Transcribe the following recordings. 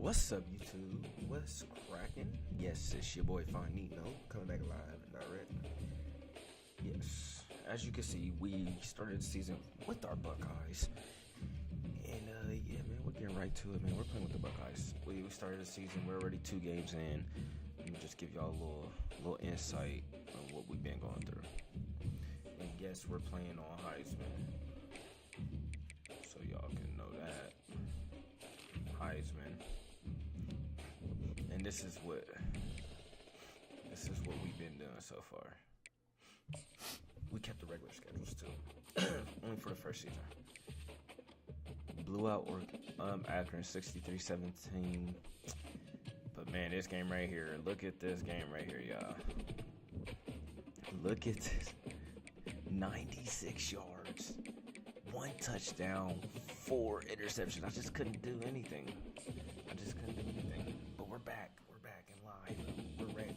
What's up, YouTube? What's cracking? Yes, it's your boy Finito coming back live and direct. Yes, as you can see, we started the season with our Buckeyes, and yeah, man, we're getting right to it, man. We're playing with the Buckeyes. We started the season. We're already 2 games in. Let me just give y'all a little insight on what we've been going through. And yes, we're playing on Heisman, so y'all can know that. Heisman. And this is what we've been doing so far. We kept the regular schedules too, only for the first season. Blew out Akron 63-17. But man, this game right here, look at this game right here, y'all. Look at this. 96 yards, 1 touchdown, 4 interceptions. I just couldn't do anything. But we're back and live. We're ready.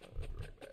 I'll be right back.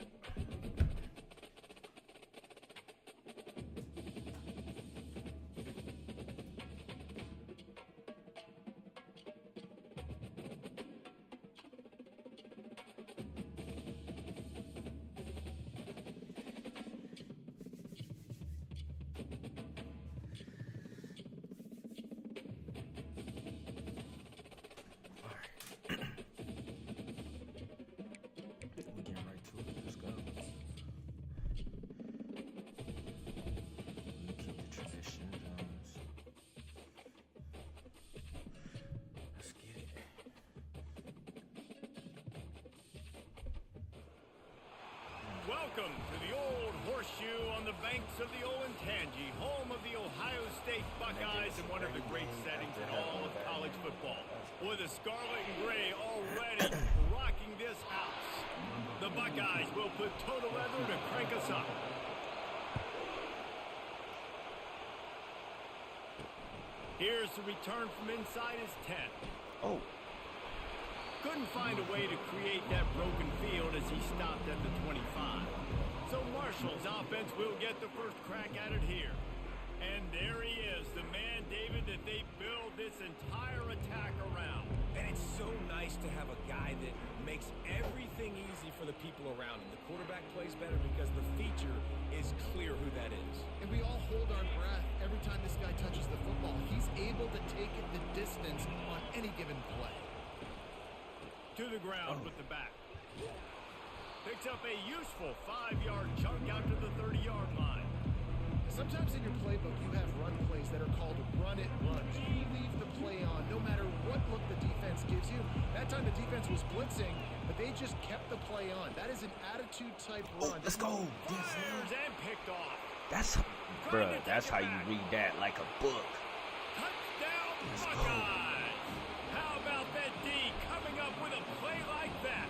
Welcome to the old horseshoe on the banks of the Olentangy, home of the Ohio State Buckeyes and one of the great settings in all of college football. With the scarlet and gray already rocking this house. The Buckeyes will put total leather to crank us up. Here's the return from inside his 10. Oh. Couldn't find a way to create that broken field as he stopped at the 25. So Marshall's offense will get the first crack at it here. And there he is, the man, David, that they build this entire attack around. And it's so nice to have a guy that makes everything easy for the people around him. The quarterback plays better because the feature is clear who that is. And we all hold our breath every time this guy touches the football. He's able to take it the distance on any given play. To the ground with the back. Picks up a useful 5-yard chunk out to the 30-yard line. Sometimes in your playbook you have run plays that are called run-it runs. You leave the play on no matter what look the defense gives you. That time the defense was blitzing, but they just kept the play on. That is an attitude-type run. Let's go. Fires and picked off. That's how you read that, like a book. Touchdown, Let's Buckeyes. go. How about that D coming up with a play like that?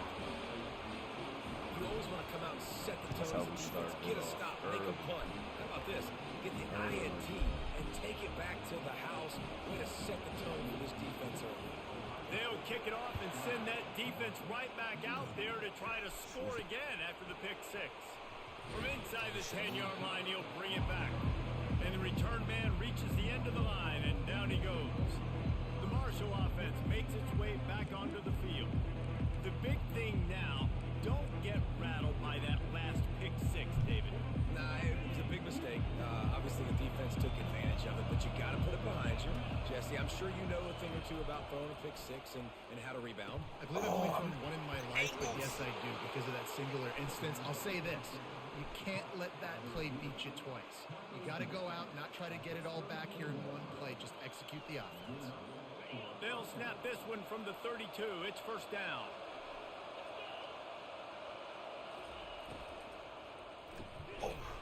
You always want to come out and set the That's tone how we of the start. defense. Get a stop, make a punt. How about this? Get the INT and take it back to the house. Way to set the tone for this defense early. They'll kick it off and send that defense right back out there to try to score again after the pick 6. From inside the 10-yard line, he'll bring it back. And the return man reaches the end of the line, and down he goes. The Marshall offense makes its way back onto the field. The big thing now, don't get rattled by that last pick 6, David. Nah, it was a big mistake. Obviously, the defense took advantage of it, but you got to put it behind you. Jesse, I'm sure you know a thing or two about throwing a pick 6 and how to rebound. I believe I've only thrown one in my life, but yes, I do because of that singular instance. I'll say this. You can't let that play beat you twice. You got to go out, not try to get it all back here in one play. Just execute the offense. They'll snap this one from the 32. It's first down.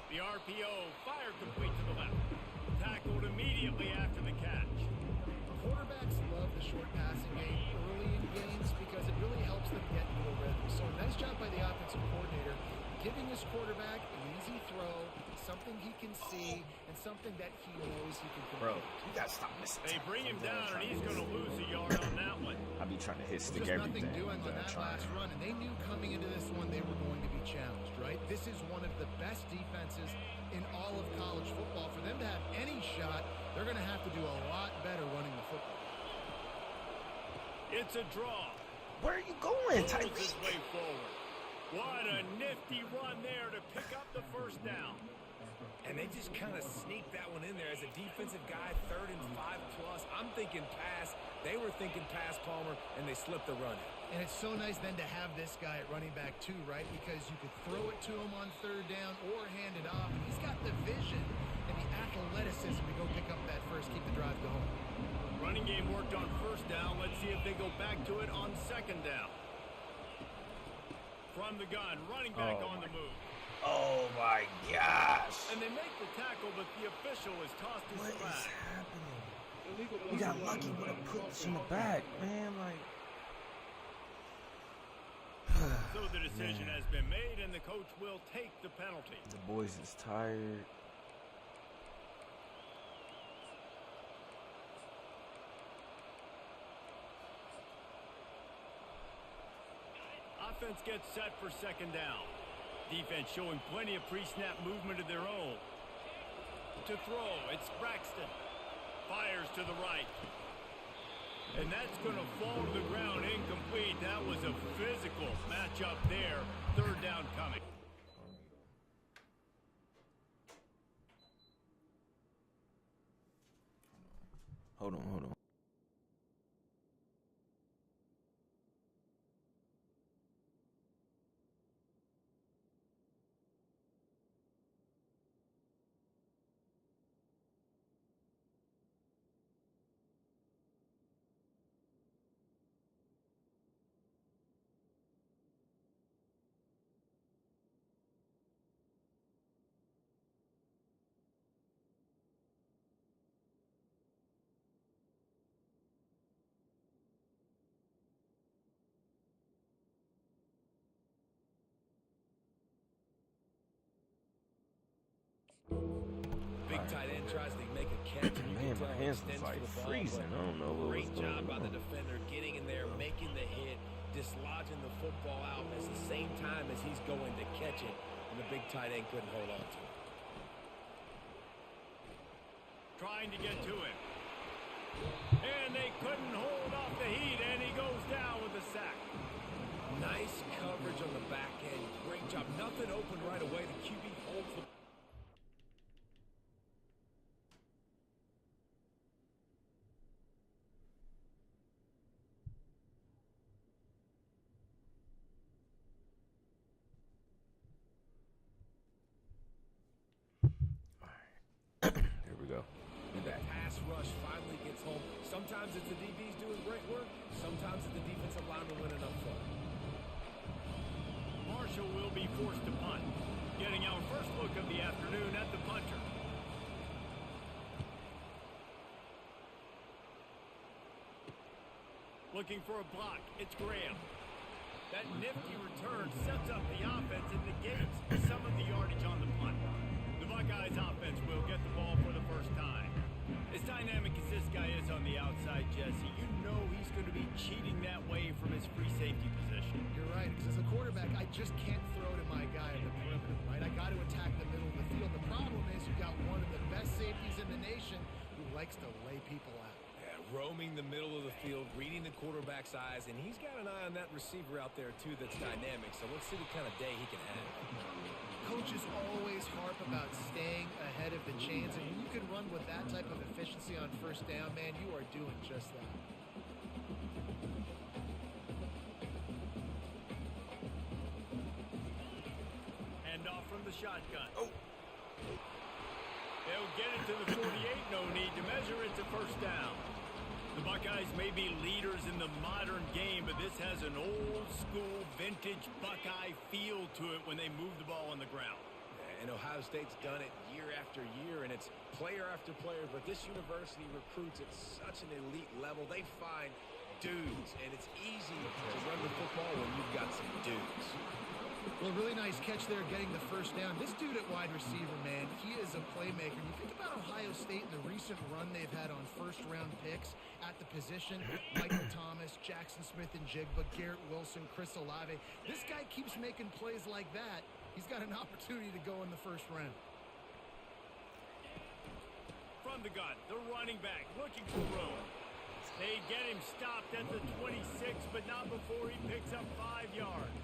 The RPO fire complete to the left. Tackled immediately after the catch. Quarterbacks love the short passing game early in games because it really helps them get into a rhythm. So nice job by the offensive coordinator giving his quarterback an easy throw, something he can see, and something that he knows he can complete. Bro, you gotta stop missing. They bring him down, and he's going to lose a yard on that one. I be trying to hit stick Just everything. nothing doing on that last run, and they knew coming into this one they were going to be challenged, right? This is one of the best defenses in all of college football. For them to have any shot, they're going to have to do a lot better running the football. It's a draw. Where are you going, Pulls Tyreek? his way forward. What a nifty run there to pick up the first down. And they just kind of sneaked that one in there as a defensive guy, 3rd and 5+. I'm thinking pass. They were thinking pass, Palmer, and they slipped the run. And it's so nice then to have this guy at running back too, right? Because you could throw it to him on 3rd down or hand it off. And he's got the vision and the athleticism to go pick up that first, keep the drive going. Running game worked on 1st down. Let's see if they go back to it on 2nd down. From the gun, running back on the move. Oh my gosh! And they make the tackle, but the official has tossed his What flag. is happening? We got lucky with a push in the back, man. Like, So the decision has been made, and the coach will take the penalty. the boys is tired. Offense gets set for 2nd down. Defense showing plenty of pre-snap movement of their own. To throw, it's Braxton. Fires to the right. And that's going to fall to the ground incomplete. That was a physical matchup there. 3rd down coming. Hold on. Big tight end tries to make a catch. And you Man, can my tell hands extends was like for the ball, freezing. but I don't know what was great job going by the on. defender getting in there, making the hit, dislodging the football out at the same time as he's going to catch it, and the big tight end couldn't hold on to it. Trying to get to him. And they couldn't hold off the heat, and he goes down with a sack. Nice coverage on the back end. Great job. Nothing open right away. The QB holds the... Here we go. And the pass rush finally gets home. Sometimes it's the DBs doing great work. Sometimes it's the defensive lineman winning up front. Marshall will be forced to punt. Getting our first look of the afternoon at the punter. Looking for a block. It's Graham. That nifty return sets up the offense and negates some of the yardage on the punt. The Buckeyes offense will get the ball for the first time. As dynamic as this guy is on the outside, Jesse, you know he's going to be cheating that way from his free safety position. You're right, because as a quarterback, I just can't throw to my guy at the perimeter, right? I got to attack the middle of the field. The problem is you've got one of the best safeties in the nation who likes to lay people out. Yeah, roaming the middle of the field, reading the quarterback's eyes, and he's got an eye on that receiver out there, too, that's dynamic. So let's see the kind of day he can have. Coaches always harp about staying ahead of the chains, and when you can run with that type of efficiency on 1st down, man, you are doing just that. Hand off from the shotgun. They'll get it to the 48. No need to measure. It's a 1st down. The Buckeyes may be leaders in the modern game, but this has an old-school, vintage Buckeye feel to it when they move the ball on the ground. And Ohio State's done it year after year, and it's player after player, but this university recruits at such an elite level. They find dudes, and it's easy to run the football when you've got some dudes. Well, really nice catch there getting the 1st down. This dude at wide receiver, man, he is a playmaker. You think about Ohio State and the recent run they've had on 1st-round picks at the position. Michael Thomas, Jackson Smith and Jigba, Garrett Wilson, Chris Olave. This guy keeps making plays like that. He's got an opportunity to go in the 1st round. from the gun, the running back looking for room. They get him stopped at the 26, but not before he picks up 5 yards.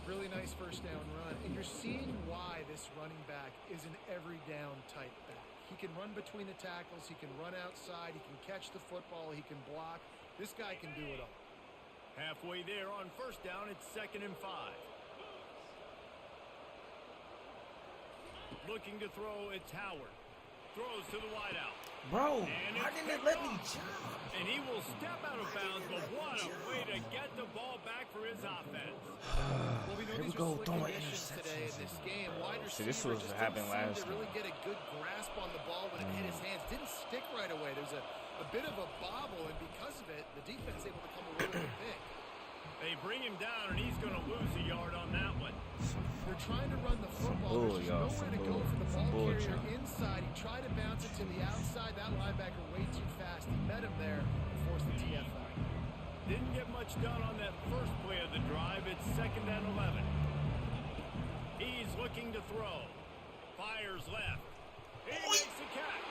Really nice first down run, and you're seeing why this running back is an every down type back. He can run between the tackles, he can run outside, he can catch the football, he can block. This guy can do it all. Halfway there on first down, it's 2nd and 5. Looking to throw, it's Howard. Throws to the wideout. Bro, And why it's didn't it picked let me off. jump? And he will step out of bounds, but what a way to get the ball back for his offense. Well, we know Here we these go, are slick throwing conditions today in interceptions. this game. Wide See, this receiver was just happened didn't last seem to really time. get a good grasp on the ball when it hit his hands. Didn't stick right away. There's a bit of a bobble, and because of it, the defense able to come away with a pick. They bring him down, and he's going to lose a yard on that one. They're trying to run the football. bull, There's just y'all, nowhere to some go bull. for the Some ball bull, carrier John. inside. He tried to bounce it to the outside. That linebacker way too fast. He met him there and forced the TFL. Didn't get much done on that first play of the drive. It's 2nd and 11. He's looking to throw. Fires left. He makes the catch.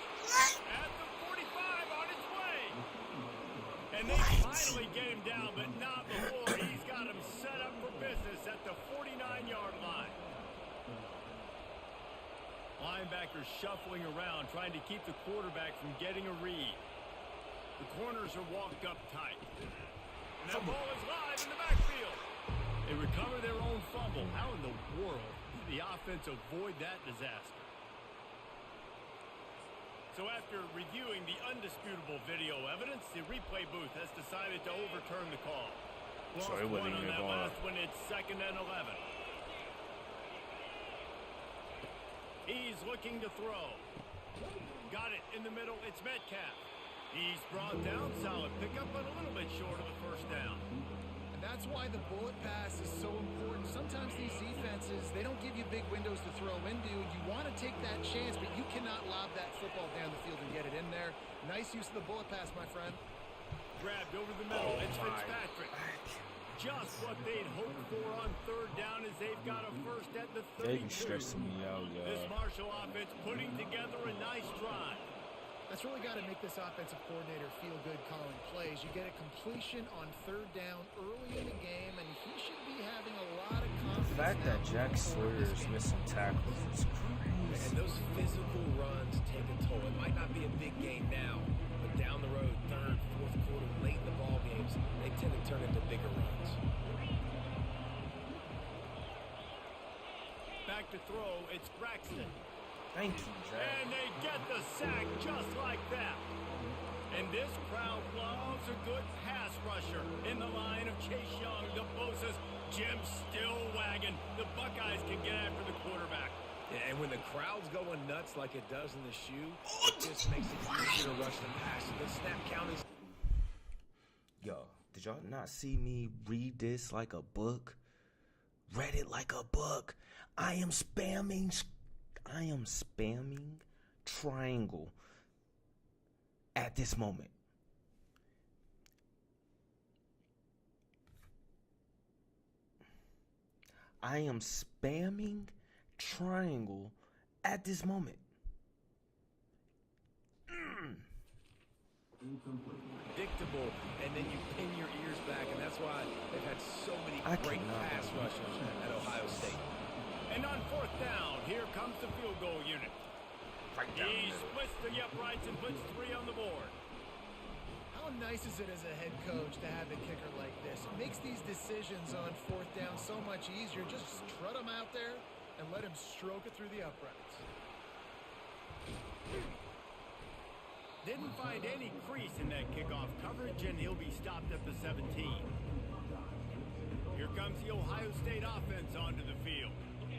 At the 45 on his way. And they finally get him down, but not before he's got him set up for business at the 49-yard line. Linebackers shuffling around, trying to keep the quarterback from getting a read. The corners are walked up tight. And that ball is live in the backfield. They recover their own fumble. How in the world did the offense avoid that disaster? So after reviewing the undisputable video evidence, the replay booth has decided to overturn the call. Lost So it wasn't one on even that going last one. It's 2nd and 11. He's looking to throw. Got it in the middle. It's Metcalf. He's brought down. Solid pickup, but a little bit short of the first down. And that's why the bullet pass is so important. Sometimes these defenses, they don't give you big windows to throw into. You want to take that chance, but you cannot lob that football down the field and get it in there. Nice use of the bullet pass, my friend. Grabbed over the middle. It's Fitzpatrick. Just what they'd hoped for on 3rd down as they've got a first at the 32. They be stressing me out, This y'all. Marshall offense putting together a nice drive. That's really got to make this offensive coordinator feel good calling plays. You get a completion on 3rd down early in the game, and he should be having a lot of confidence. The fact now that Jack moving forward Sawyer this is game. missing tackles is And crazy. those physical runs take a toll. It might not be a big game now, but down the road, 3rd, 4th quarter, late in the ball games, they tend to turn into bigger runs. Back to throw, it's Braxton. Thank you, Jack. And they get the sack just like that. And this crowd loves a good pass rusher in the line of Chase Young, the Bosa's, Jim still wagging. The Buckeyes can get after the quarterback. Yeah, and when the crowd's going nuts like it does in the shoe, it just makes it easier to rush the passer. The snap count is... Yo, did y'all not see me read this like a book? Read it like a book. I am spamming triangle at this moment. I am spamming triangle at this moment. predictable, and then you pin your ears back, and that's why they've had so many great pass rushers at Ohio State. And on 4th down, here comes the field goal unit. Right down He the middle. splits the uprights and puts 3 on the board. How nice is it as a head coach to have a kicker like this? It makes these decisions on 4th down so much easier. Just strut him out there and let him stroke it through the uprights. Didn't find any crease in that kickoff coverage, and he'll be stopped at the 17. Here comes the Ohio State offense onto the field.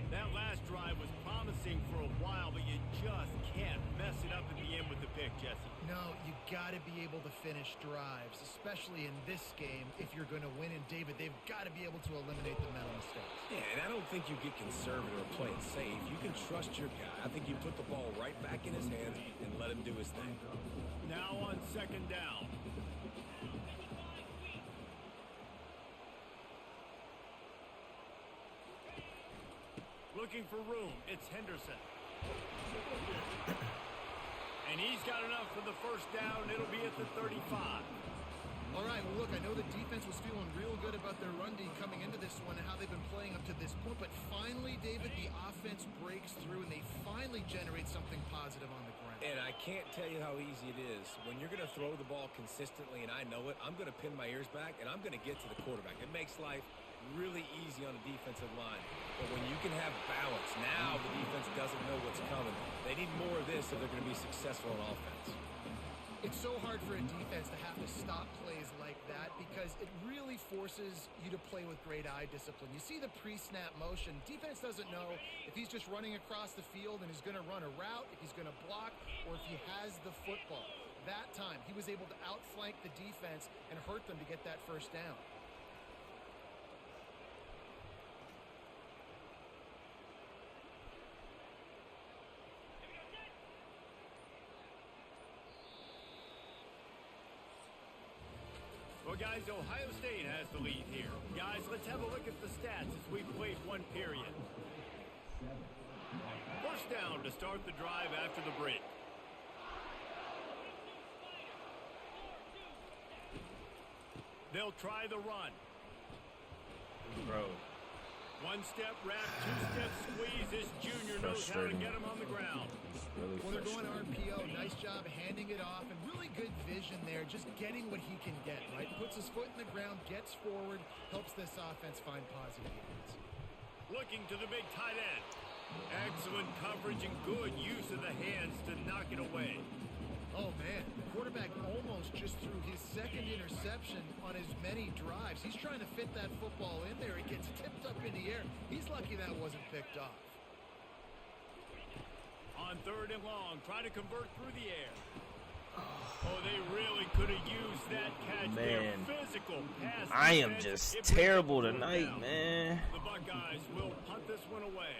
That last drive was promising for a while, but you just can't mess it up at the end with the pick, Jesse. No, you got to be able to finish drives, especially in this game. If you're going to win, and David, they've got to be able to eliminate the mental mistakes. Yeah, and I don't think you get conservative or play it safe. You can trust your guy. I think you put the ball right back in his hands and let him do his thing. Now on 2nd down. Looking for room, it's Henderson. And he's got enough for the first down. It'll be at the 35. All right, well, look, I know the defense was feeling real good about their run D coming into this one and how they've been playing up to this point, but finally, David, the offense breaks through and they finally generate something positive on the ground. And I can't tell you how easy it is. When you're going to throw the ball consistently, and I know it, I'm going to pin my ears back, and I'm going to get to the quarterback. It makes life really easy on the defensive line. But when you can have balance, now the defense doesn't know what's coming. They need more of this if they're going to be successful on offense. It's so hard for a defense to have to stop plays like that because it really forces you to play with great eye discipline. You see the pre-snap motion. Defense doesn't know if he's just running across the field and he's going to run a route, if he's going to block, or if he has the football. That time, he was able to outflank the defense and hurt them to get that first down. Well, guys, Ohio State has the lead here. Guys, let's have a look at the stats as we've played one period. First down to start the drive after the break. They'll try the run. Bro. One-step wrap, two-step squeeze. This junior knows how to get him on the ground. Really When they're going frustrating. RPO, nice job handing it off, and really good vision there, just getting what he can get, right? Puts his foot in the ground, gets forward, helps this offense find positive units. Looking to the big tight end. Excellent coverage and good use of the hands to knock it away. Oh, man, the quarterback almost just threw his second interception on as many drives. He's trying to fit that football in there. It gets tipped up in the air. He's lucky that wasn't picked off. On third and long, try to convert through the air. Oh, they really could have used that catch there. Man. Physical pass. I am defense. just It terrible brings the ball tonight, down. man. The Buckeyes will punt this one away.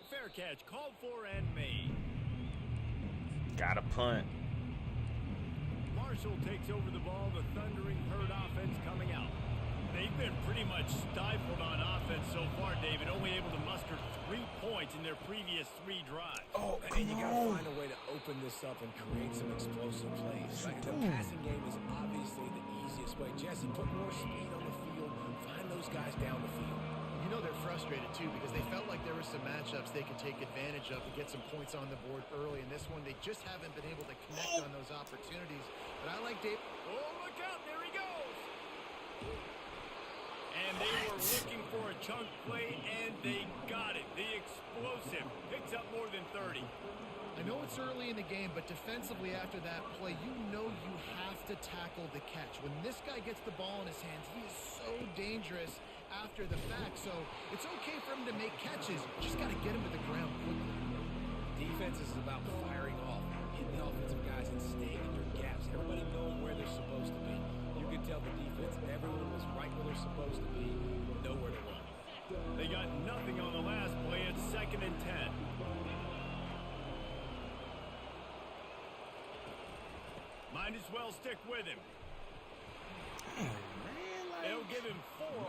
Fair catch called for and made. Got a punt. Marshall takes over the ball. The Thundering Herd offense coming out. They've been pretty much stifled on offense so far, David. Only able to muster 3 points in their previous 3 drives. Oh, And you come got to on. find a way to open this up and create some explosive plays. Right? The passing game is obviously the easiest way. Jesse, put more speed on the field. Find those guys down the field. You know they're frustrated, too, because they felt like there were some matchups they could take advantage of and get some points on the board early. In this one, they just haven't been able to connect on those opportunities. But I like Dave. Oh, look out. There he goes. And they were looking for a chunk play, and they got it. The explosive picks up more than 30. I know it's early in the game, but defensively after that play, you know you have to tackle the catch. When this guy gets the ball in his hands, he is so dangerous after the fact. So it's okay for him to make catches. Just got to get him to the ground quickly. Defense is about firing off, hitting the offensive guys and staying in their gaps. Everybody knowing where they're supposed to be. You can tell the defense, everyone was right where they're supposed to be, nowhere to run. They got nothing on the last play. It's 2nd and 10. Might as well stick with him. They'll give him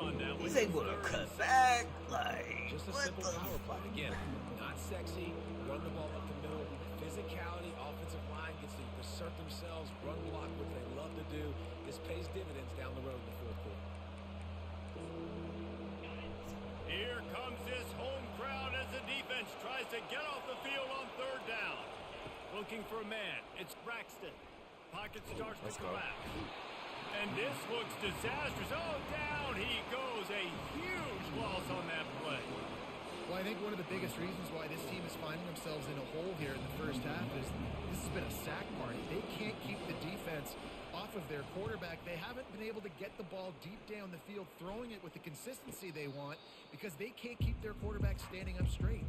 4 on that one. He's able to cut back. Like, Just a what simple the power play. fuck? Again, not sexy, run the ball up the middle, physicality, offensive line gets to assert themselves, run block, which they love to do. This pays dividends down the road in the fourth quarter. Here comes this home crowd as the defense tries to get off the field on 3rd down. Looking for a man. It's Braxton. Pocket starts to collapse. And this looks disastrous. Oh, down he goes. A huge loss on that play. Well, I think one of the biggest reasons why this team is finding themselves in a hole here in the first half is this has been a sack party. They can't keep the defense off of their quarterback. They haven't been able to get the ball deep down the field, throwing it with the consistency they want because they can't keep their quarterback standing up straight.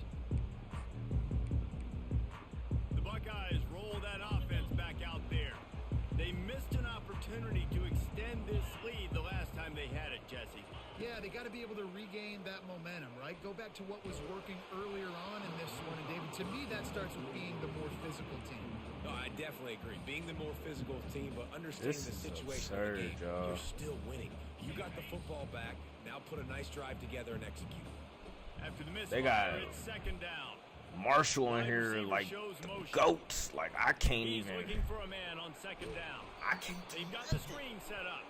The Buckeyes roll that offense back out there. They missed an opportunity to extend this lead the last time they had it, Jesse. Yeah, they got to be able to regain that momentum, right? Go back to what was working earlier on in this one. And, David, to me, that starts with being the more physical team. No, I definitely agree. Being the more physical team, but understanding This the is situation absurd, of the game, y'all. you're still winning. You got the football back. Now put a nice drive together and execute. After the They got misfire, it's 2nd down. Marshall in here Receiver like shows the motion. goats. Like I can't He's even. looking for a man on second down. I can't. They've got the screen set up.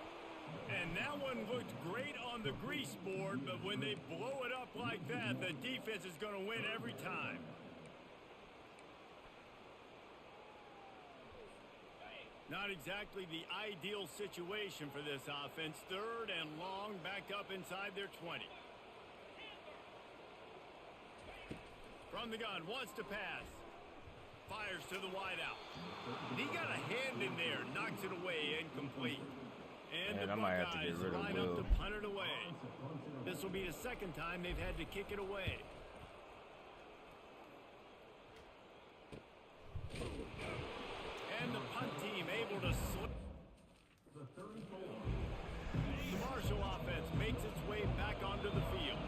And that one looked great on the grease board, but when they blow it up like that, the defense is going to win every time. Not exactly the ideal situation for this offense. 3rd and long, back up inside their 20. From the gun, wants to pass. Fires to the wideout. He got a hand in there, knocks it away, incomplete. And Man, the I might have to Buckeyes get rid of line up Will. to punt it away. This will be the 2nd time they've had to kick it away. And the punt team able to slip. The Marshall offense makes its way back onto the field.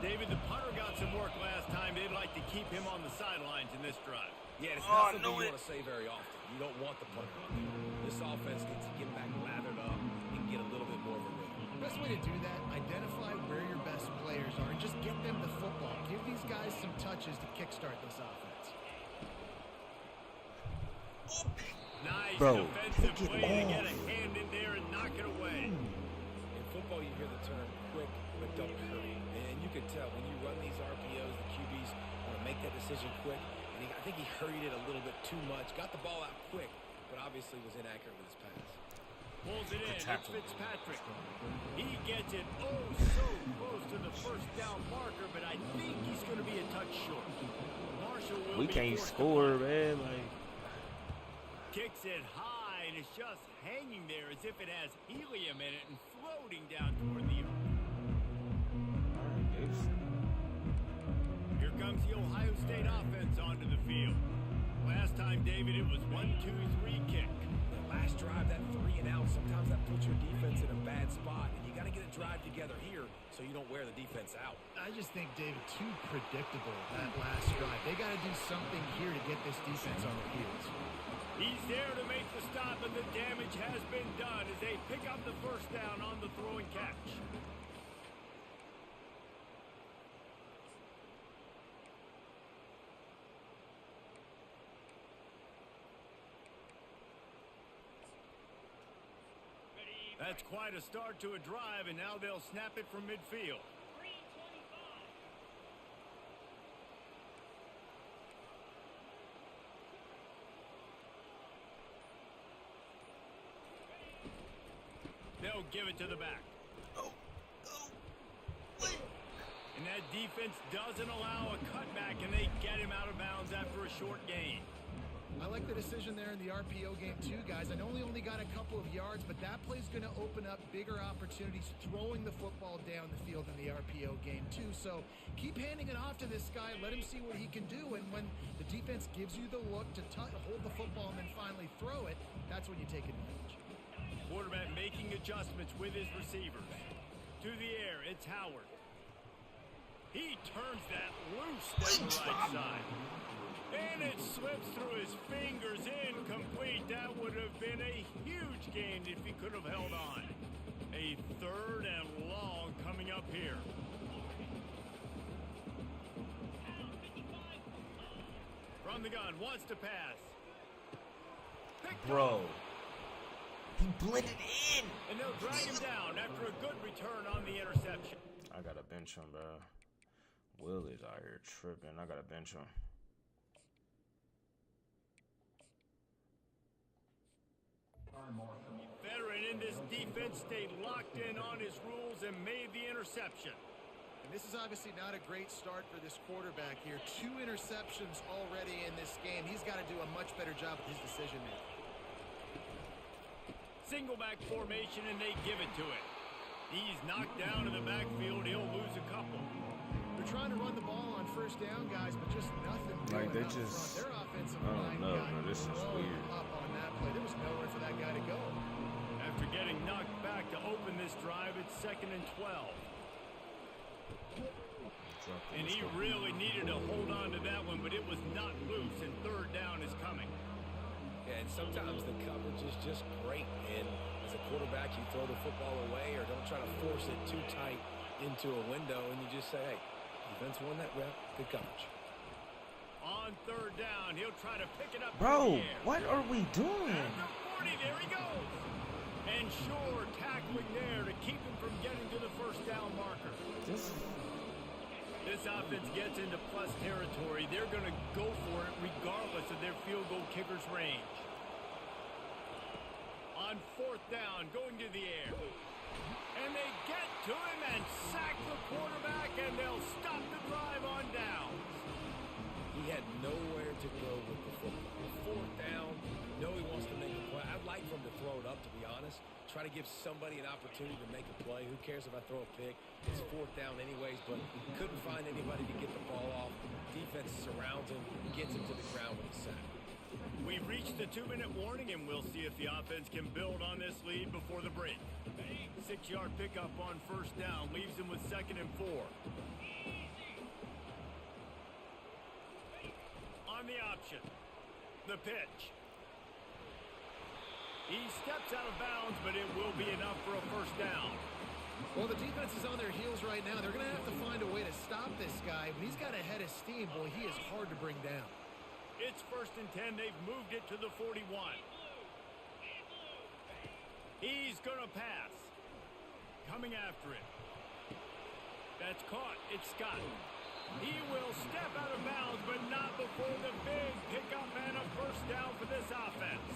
David, the punter got some work last time. They'd like to keep him on the sidelines in this drive. Yeah, it's not something you want to say very often. You don't want the punter on there. This offense needs to get back lathered up and get a little bit more of a rhythm. Best way to do that, identify where your best players are and just get them the football. Give these guys some touches to kickstart this offense. Nice Bro, defensive pick it play to get a off. hand in there and knock it away. In football, you hear the term quick, but don't hurry. And you can tell when you run these RPOs, the QBs want to make that decision quick. And I think he hurried it a little bit too much. Got the ball out quick, but obviously was inaccurate with his pass. Pulls it in. It's tackle. Fitzpatrick. He gets it so close to the 1st down marker, but I think he's going to be a touch short. Marshall will We be can't forced to score, punt. man. Like Kicks it high, and it's just hanging there as if it has helium in it and floating down toward the earth. Here comes the Ohio State offense onto the field. Last time, David, it was 1-2-3 kick. The last drive, that 3 and out, sometimes that puts your defense in a bad spot. And you got to get a drive together here so you don't wear the defense out. I just think, David, too predictable that last drive. They got to do something here to get this defense on their heels. He's there to make the stop, and the damage has been done as they pick up the 1st down on the throw and catch. That's quite a start to a drive, and now they'll snap it from midfield. They'll give it to the back. And that defense doesn't allow a cutback, and they get him out of bounds after a short gain. I like the decision there in the RPO game too, guys. I know he only got a couple of yards, but that play's going to open up bigger opportunities throwing the football down the field in the RPO game too. So keep handing it off to this guy. Let him see what he can do. And when the defense gives you the look to hold the football and then finally throw it, that's when you take advantage. Quarterback making adjustments with his receivers. To the air, it's Howard. He turns that loose down the right side. And it slips through his fingers, incomplete. That would have been a huge gain if he could have held on. A 3rd and long coming up here. From the gun, wants to pass. bro, he blended in. And they'll drag him down after a good return on the interception. I gotta bench him, bro. Will is out here tripping. I gotta bench him. Veteran in this defense stayed locked in on his rules and made the interception. And this is obviously not a great start for this quarterback here. 2 interceptions already in this game. He's got to do a much better job with his decision making. Single back formation, and they give it to him. He's knocked down in the backfield. He'll lose a couple. They're trying to run the ball on 1st down, guys, but just nothing doing Like, they up just- front. Their offensive I don't line know, got bro. This is blown weird. up on that play. There was nowhere for that guy to go. After getting knocked back to open this drive, it's 2nd and 12. And he really needed to hold on to that one, but it was not loose, and 3rd down is coming. Yeah, and sometimes the coverage is just great. And as a quarterback, you throw the football away or don't try to force it too tight into a window, and you just say, hey, defense won that rep, good coverage. On third down, he'll try to pick it up. Bro, what are we doing? At the 40, there he goes. And sure, tackling there to keep him from getting to the first down marker. This offense gets into plus territory. They're going to go for it regardless of their field goal kicker's range. On fourth down, going to the air. And they get to him and sack the quarterback, and they'll stop the drive on downs. He had nowhere to go with the football. Fourth down, know he wants to make a play. I'd like for him to throw it up, to be honest. Try to give somebody an opportunity to make a play. Who cares if I throw a pick? It's fourth down anyways, but couldn't find anybody to get the ball off. Defense surrounds him, gets him to the ground with the sack. We've reached the 2-minute warning, and we'll see if the offense can build on this lead before the break. 6-yard pickup on first down leaves him with 2nd and 4. On the option, the pitch. He steps out of bounds, but it will be enough for a first down. Well, the defense is on their heels right now. They're going to have to find a way to stop this guy. When he's got a head of steam, boy, he is hard to bring down. It's 1st and 10. They've moved it to the 41. He's going to pass. Coming after it. That's caught. It's Scott. He will step out of bounds, but not before the big pickup and a first down for this offense.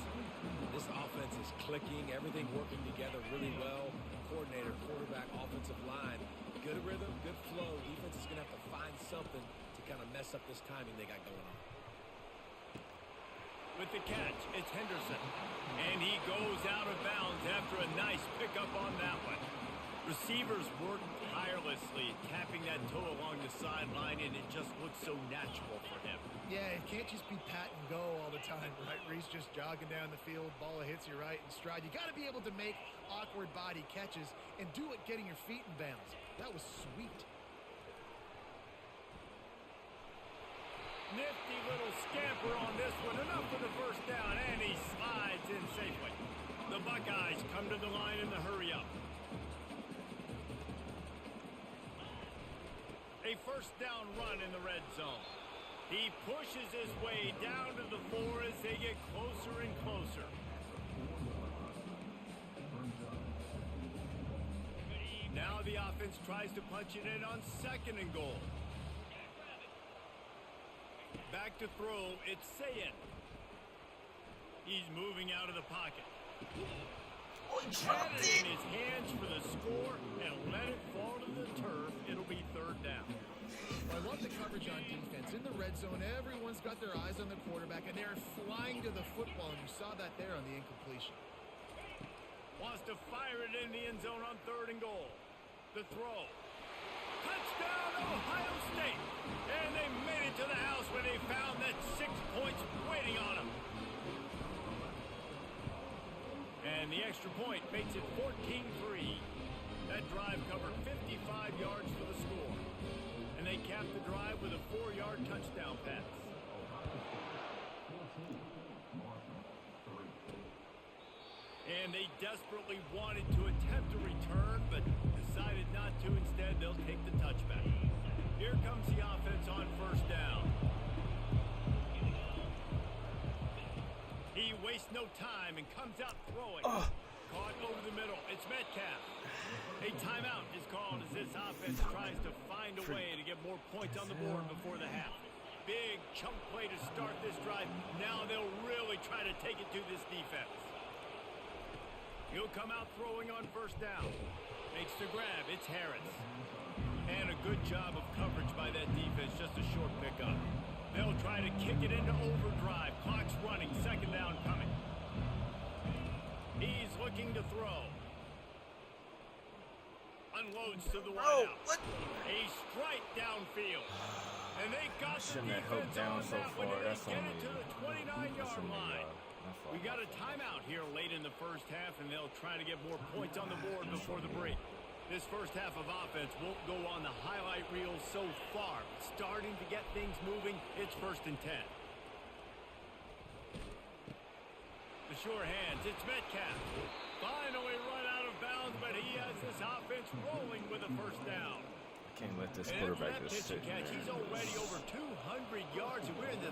This offense is clicking, everything working together really well. Coordinator, quarterback, offensive line. Good rhythm, good flow. Defense is going to have to find something to kind of mess up this timing they got going on. With the catch, it's Henderson. And he goes out of bounds after a nice pickup on that one. Receivers work tirelessly, tapping that toe along the sideline, and it just looks so natural for him. Yeah, it can't just be pat and go all the time, right? Reese just jogging down the field, ball hits you right in stride. You got to be able to make awkward body catches and do it getting your feet in bounds. That was sweet. Nifty little scamper on this one. Enough for the first down, and he slides in safely. The Buckeyes come to the line in the hurry-up. A first down run in the red zone. He pushes his way down to the 4 as they get closer and closer. Now the offense tries to punch it in on 2nd and goal. Back to throw, it's Sayin. He's moving out of the pocket. Had it in his hands for the score and let it fall to the turf. It'll be 3rd down. I love the coverage on defense. In the red zone, everyone's got their eyes on the quarterback, and they're flying to the football, and you saw that there on the incompletion. Wants to fire it in the end zone on 3rd and goal. The throw. Touchdown, Ohio State. And they made it to the house when they found that 6 points waiting on them. And the extra point makes it 14-3. That drive covered 55 yards for the score. And they capped the drive with a 4-yard touchdown pass. And they desperately wanted to attempt a return, but decided not to. Instead, they'll take the touchback. Here comes the offense on first down. He wastes no time and comes out throwing. Caught over the middle. It's Metcalf. A timeout is called as this offense tries to find a way to get more points on the board before the half. Big chunk play to start this drive. Now they'll really try to take it to this defense. He'll come out throwing on first down. Makes the grab. It's Harris. And a good job of coverage by that defense. Just a short pickup. They'll try to kick it into overdrive. Clock's running. 2nd down coming. He's looking to throw. Unloads to the wideout. A strike downfield. And they got the defense on that one. And they get it to the 29-yard line. We got a timeout here late in the first half, and they'll try to get more points on the board before the break. This first half of offense won't go on the highlight reel so far. Starting to get things moving, it's 1st and 10. The sure hands, it's Metcalf. Finally run out of bounds, but he has this offense rolling with a first down. Can't let this quarterback just sit there. He's already over 200 yards, and we're in the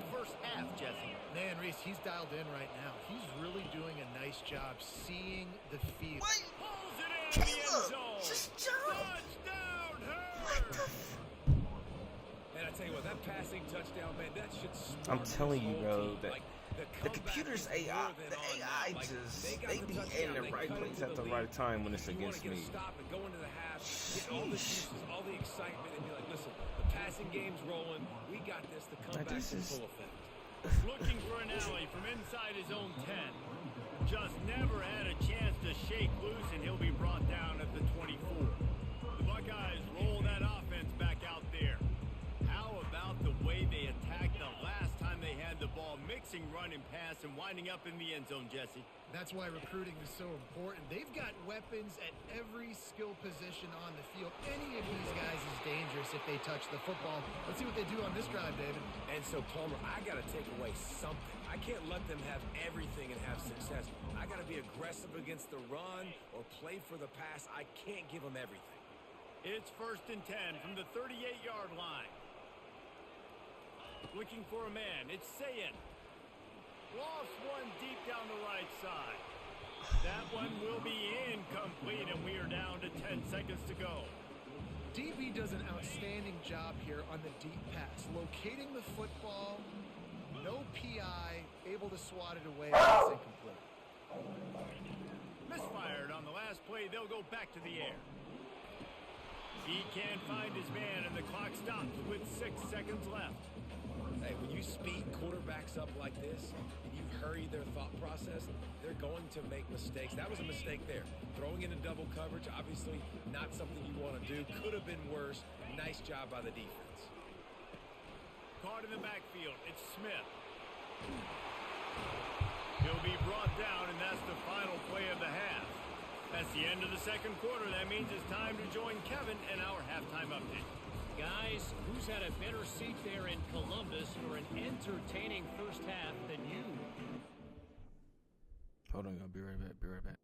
Chase, he's dialed in right now. He's really doing a nice job seeing the field. Wait! Pulls it in the end Caleb! zone. Just jump! Touchdown, What Hurts! the And I tell you what, that passing touchdown, man, that should spark I'm telling this you, whole bro, team. that Like, the computer's AI, the AI just, they be in the right place at the right time when it's against me. Stop and go into the half, get all the juices, all the excitement, and be like, listen, the passing game's rolling. We got this. The comeback's in full effect. Looking for an alley from inside his own 10. Just never had a chance to shake loose, and he'll be brought down at the 24. The Buckeyes roll that offense back out there. How about the way they attacked the last time they had the ball, mixing run and pass and winding up in the end zone, Jesse? That's why recruiting is so important. They've got weapons at every skill position on the field. Any of these guys is dangerous if they touch the football. Let's see what they do on this drive, David. And so, Palmer, I got to take away something. I can't let them have everything and have success. I got to be aggressive against the run or play for the pass. I can't give them everything. It's 1st and 10 from the 38-yard line. Looking for a man. It's Sayin. Lofts one deep down the right side. That one will be incomplete, and we are down to 10 seconds to go. DB does an outstanding job here on the deep pass. Locating the football, no PI, able to swat it away. It's incomplete. Misfired on the last play. They'll go back to the air. He can't find his man, and the clock stops with 6 seconds left. Hey, when you speed quarterbacks up like this, and you hurry their thought process, they're going to make mistakes. That was a mistake there. Throwing into double coverage, obviously not something you want to do. Could have been worse. Nice job by the defense. Caught in the backfield. It's Smith. He'll be brought down, and that's the final play of the half. That's the end of the second quarter. That means it's time to join Kevin and our halftime update. Guys, who's had a better seat there in Columbus for an entertaining first half than you? Hold on, y'all. Be right back. Be right back.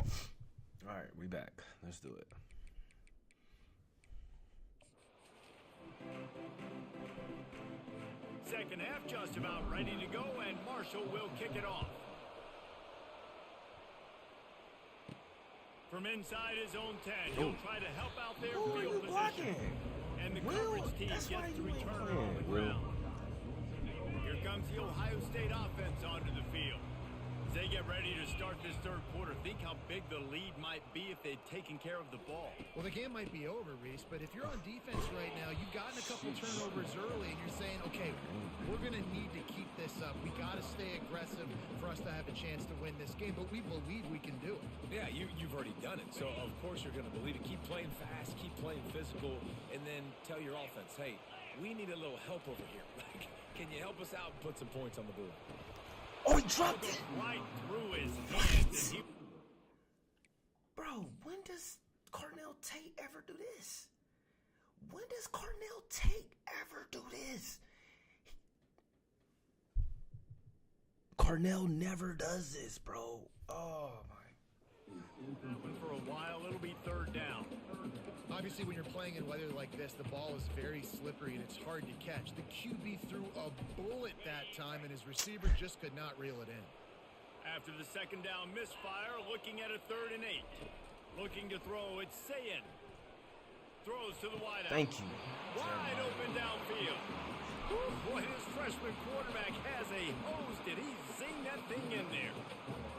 All right, we back. Let's do it. Second half just about ready to go, and Marshall will kick it off. From inside his own 10, he'll try to help out their field position. And the coverage team gets the returner on the ground. Here comes the Ohio State offense onto the field. As they get ready to start this third quarter, think how big the lead might be if they'd taken care of the ball. Well, the game might be over, Reese, but if you're on defense right now, you've gotten a couple turnovers early, and you're saying, okay, we're going to need to keep this up. We got to stay aggressive for us to have a chance to win this game, but we believe we can do it. Yeah, you've already done it, so of course you're going to believe it. Keep playing fast, keep playing physical, and then tell your offense, hey, we need a little help over here. Can you help us out and put some points on the board? Oh, he dropped it! Right through his hands. Bro, when does Cornell Tate ever do this? When does Cornell Tate ever do this? Cornell never does this, bro. Oh, my. For a while, it'll be third down. Obviously, when you're playing in weather like this, the ball is very slippery and it's hard to catch. The QB threw a bullet that time, and his receiver just could not reel it in. After the second down misfire, looking at a 3rd and 8. Looking to throw, it's Sayin. Throws to the wideout. Thank you. Wide open downfield. Ooh, boy, his freshman quarterback has a hose. Did he zing that thing in there?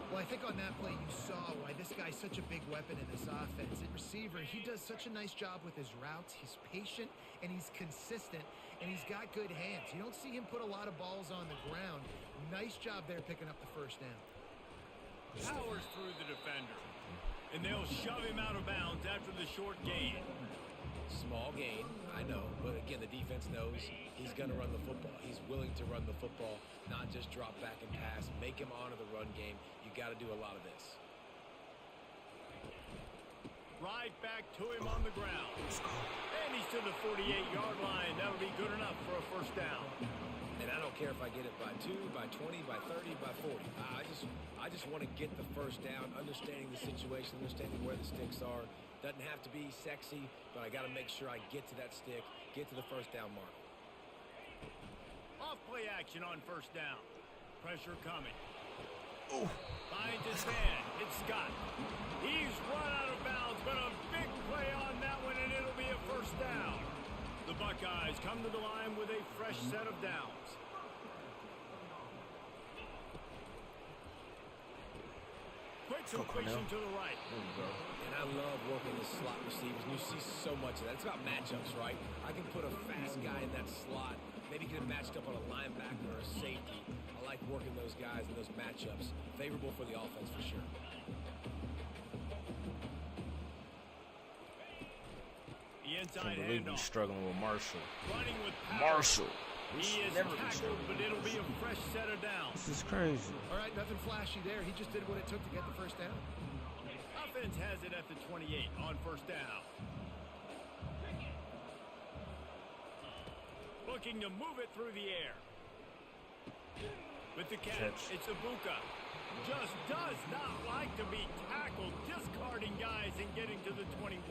Well, I think on that play you saw why this guy's such a big weapon in this offense. At receiver, he does such a nice job with his routes. He's patient, and he's consistent, and he's got good hands. You don't see him put a lot of balls on the ground. Nice job there picking up the first down. Powers through the defender. And they'll shove him out of bounds after the short gain. Small gain, I know, but again, the defense knows he's going to run the football. He's willing to run the football, not just drop back and pass, make him honor the run game. You got to do a lot of this. Right back to him on the ground. And he's to the 48-yard line. That'll be good enough for a first down. And I don't care if I get it by 2, by 20, by 30, by 40. I just want to get the first down, understanding the situation, understanding where the sticks are. Doesn't have to be sexy, but I got to make sure I get to that stick, get to the first down mark. Off play action on first down. Pressure coming. Oh. Finds his man. It's Scott. He's run out of bounds, but a big play on that one, and it'll be a first down. The Buckeyes come to the line with a fresh set of downs. Quick completion to the right. And I love working the slot receivers, and you see so much of that. It's about matchups, right? I can put a fast guy in that slot, maybe get him matched up on a linebacker or a safety. I like working those guys in those matchups. Favorable for the offense for sure. The inside Can't believe he's handoff. struggling with Marshall. Running with power. Marshall. He is Never been tackled, but it'll be a fresh set of downs. This is crazy. All right, nothing flashy there. He just did what it took to get the first down. Offense has it at the 28 on first down. Looking to move it through the air. With the catch, it's Ibuka. Just does not like to be tackled, discarding guys and getting to the 21.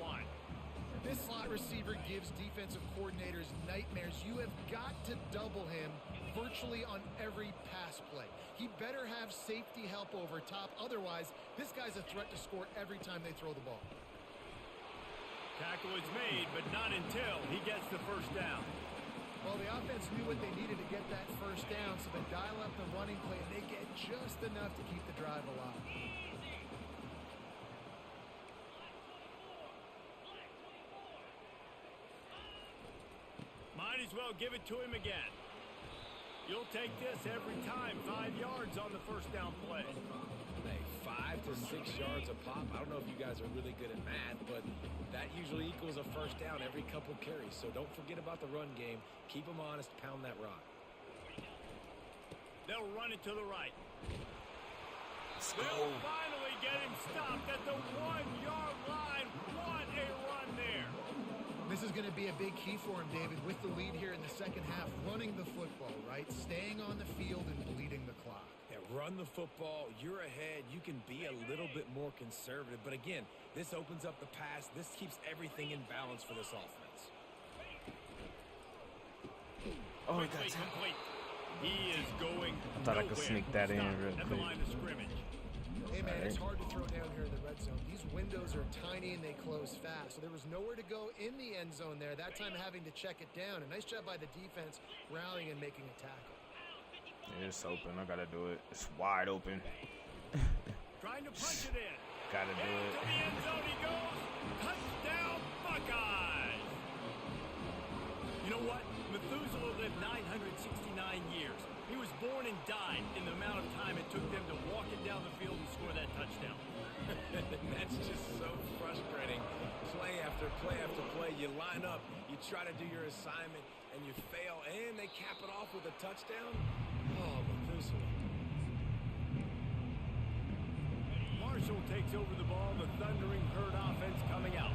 This slot receiver gives defensive coordinators nightmares. You have got to double him virtually on every pass play. He better have safety help over top. Otherwise, this guy's a threat to score every time they throw the ball. Tackle is made, but not until he gets the first down. Well, the offense knew what they needed to get that first down, so they dial up the running play, and they get just enough to keep the drive alive. Might as well give it to him again. You'll take this every time. 5 yards on the first down play. Hey, 5 to 6 yards a pop. I don't know if you guys are really good at math, but that usually equals a first down every couple carries. So don't forget about the run game. Keep them honest. Pound that rock. They'll run it to the right. Let's go. They'll finally get him stopped at the 1-yard line. What a run there. This is going to be a big key for him, David, with the lead here in the second half, running the football, right? Staying on the field and bleeding the clock. Yeah, run the football. You're ahead. You can be a little bit more conservative. But again, this opens up the pass. This keeps everything in balance for this offense. Oh, he got tackled. Complete. He is going I thought I could sneak that in real at the quick. line of scrimmage. Hey, man, it's hard to throw down here in the red zone. These windows are tiny and they close fast, so there was nowhere to go in the end zone there. That time having to check it down. A nice job by the defense rallying and making a tackle. It's open. I gotta do it. It's wide open. Trying to punch it in. Gotta do And it. to the end zone he goes. Touchdown, Buckeyes. You know what? Methuselah lived 969 years. He was born and died in the amount of time it took them to walk it down the field and score that touchdown. That's just so frustrating. Play after play after play. You line up, you try to do your assignment, and you fail, and they cap it off with a touchdown. Oh, Methuselah. Marshall takes over the ball. The Thundering Herd offense coming out.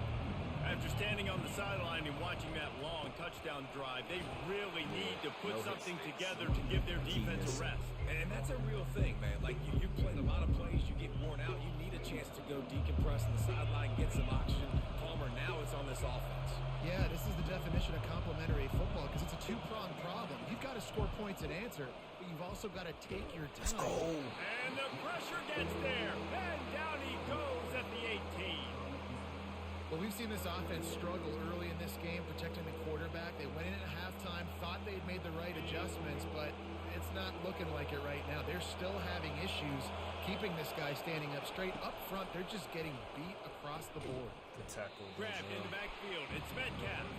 After standing on the sideline and watching that long touchdown drive, they really need to put something together to give their defense a rest. And that's a real thing, man. Like, you played a lot of plays, you get worn out, you need a chance to go decompress on the sideline, get some oxygen. Palmer, now it's on this offense. Yeah, this is the definition of complementary football because it's a two-pronged problem. You've got to score points and answer, but you've also got to take your time. And the pressure gets there. And down he goes at the 18. Well, we've seen this offense struggle early in this game, protecting the quarterback. They went in at halftime, thought they'd made the right adjustments, but it's not looking like it right now. They're still having issues keeping this guy standing up straight. Up front, they're just getting beat across the board. Good tackle. Grabbed in the backfield. It's Metcalf.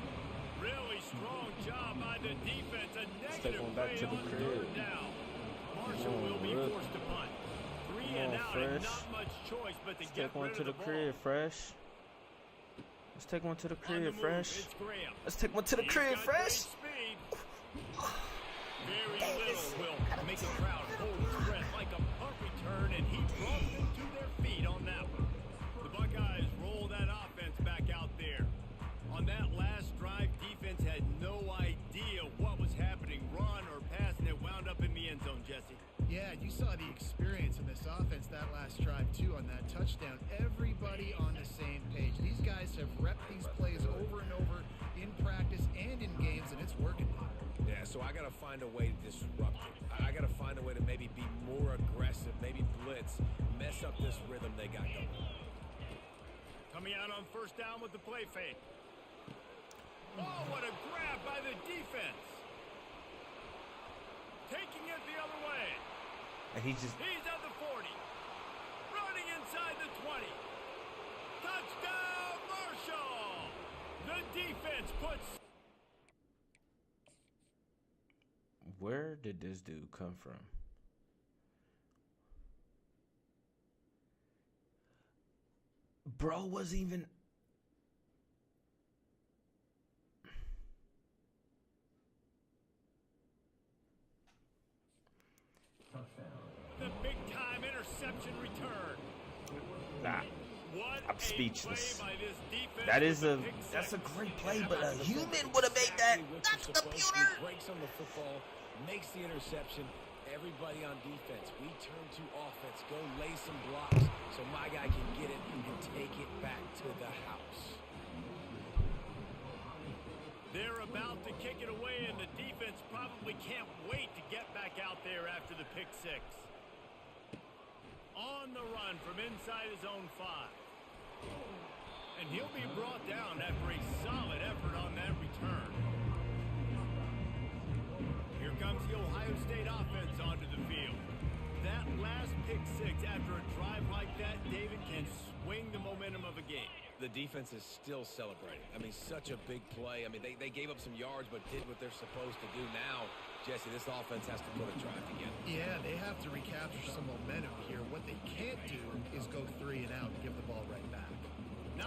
Really strong job by the defense. A negative one back play to the on crib. third down. Marshall will be forced to punt. 3 and out, and Fresh. not much choice but to Let's get take one rid to of the the crib, ball. Fresh. Let's take one to the On the crib, move, Fresh. it's Graham. Let's take one to the He's crib, got Fresh. great speed. Very little will make a crowd hold its breath like a punt return, and he brought them to their feet on that one. The Buckeyes roll that offense back out there. On that last drive, defense had no idea what was happening, run or pass, and it wound up in the end zone, Jesse. Yeah, you saw the experience in this offense that last drive, too, on that touchdown. Everybody on the same page. These guys have repped these plays over and over in practice and in games, and it's working. Yeah, so I got to find a way to disrupt it. I got to find a way to maybe be more aggressive, maybe blitz, mess up this rhythm they got going. Coming out on first down with the play fake. Oh, what a grab by the defense. Taking it the other way. And He's at the 40. Running inside the 20. Touchdown, Marshall! The defense puts... Where did this dude come from? Bro was even... The big-time interception return. Nah, What I'm a speechless. play by this defense that's with the pick a six. great play, but a human would have made that. Exactly what Not you're the supposed to computer. do. Breaks on the football, makes the interception. Everybody on defense, we turn to offense. Go lay some blocks so my guy can get it and take it back to the house. They're about to kick it away, and the defense probably can't wait to get back out there after the pick six. On the run from inside his own 5. And he'll be brought down after a solid effort on that return. Here comes the Ohio State offense onto the field. That last pick six after a drive like that, David, can swing the momentum of a game. The defense is still celebrating. I mean, such a big play. I mean, they gave up some yards but did what they're supposed to do. Now, Jesse, this offense has to put a drive together. Yeah, they have to recapture some momentum here. What they can't do is go 3 and out and give the ball right back.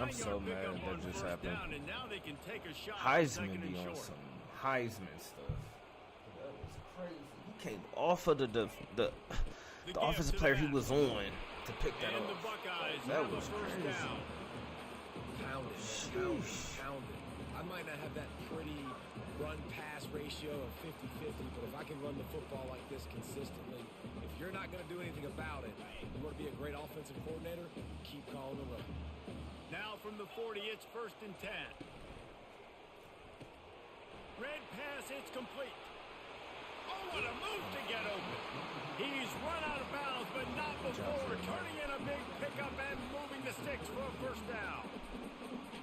I'm so mad pickup that on just first happened. down, and now they can take a shot. Heisman second be and on short. some Heisman stuff. That was crazy. He came off of the offensive player he was on to pick that And the off. Buckeyes That have a was first crazy. down. Pounded. Sheesh. I I might not have that pretty run-pass ratio of 50-50, but if I can run the football like this consistently, if you're not going to do anything about it, you want to be a great offensive coordinator, keep calling the run. Now from the 40, it's 1st and 10. Red pass, it's complete. Oh, what a move to get open. He's run out of bounds, but not before turning in a big pickup and moving the sticks for a 1st down.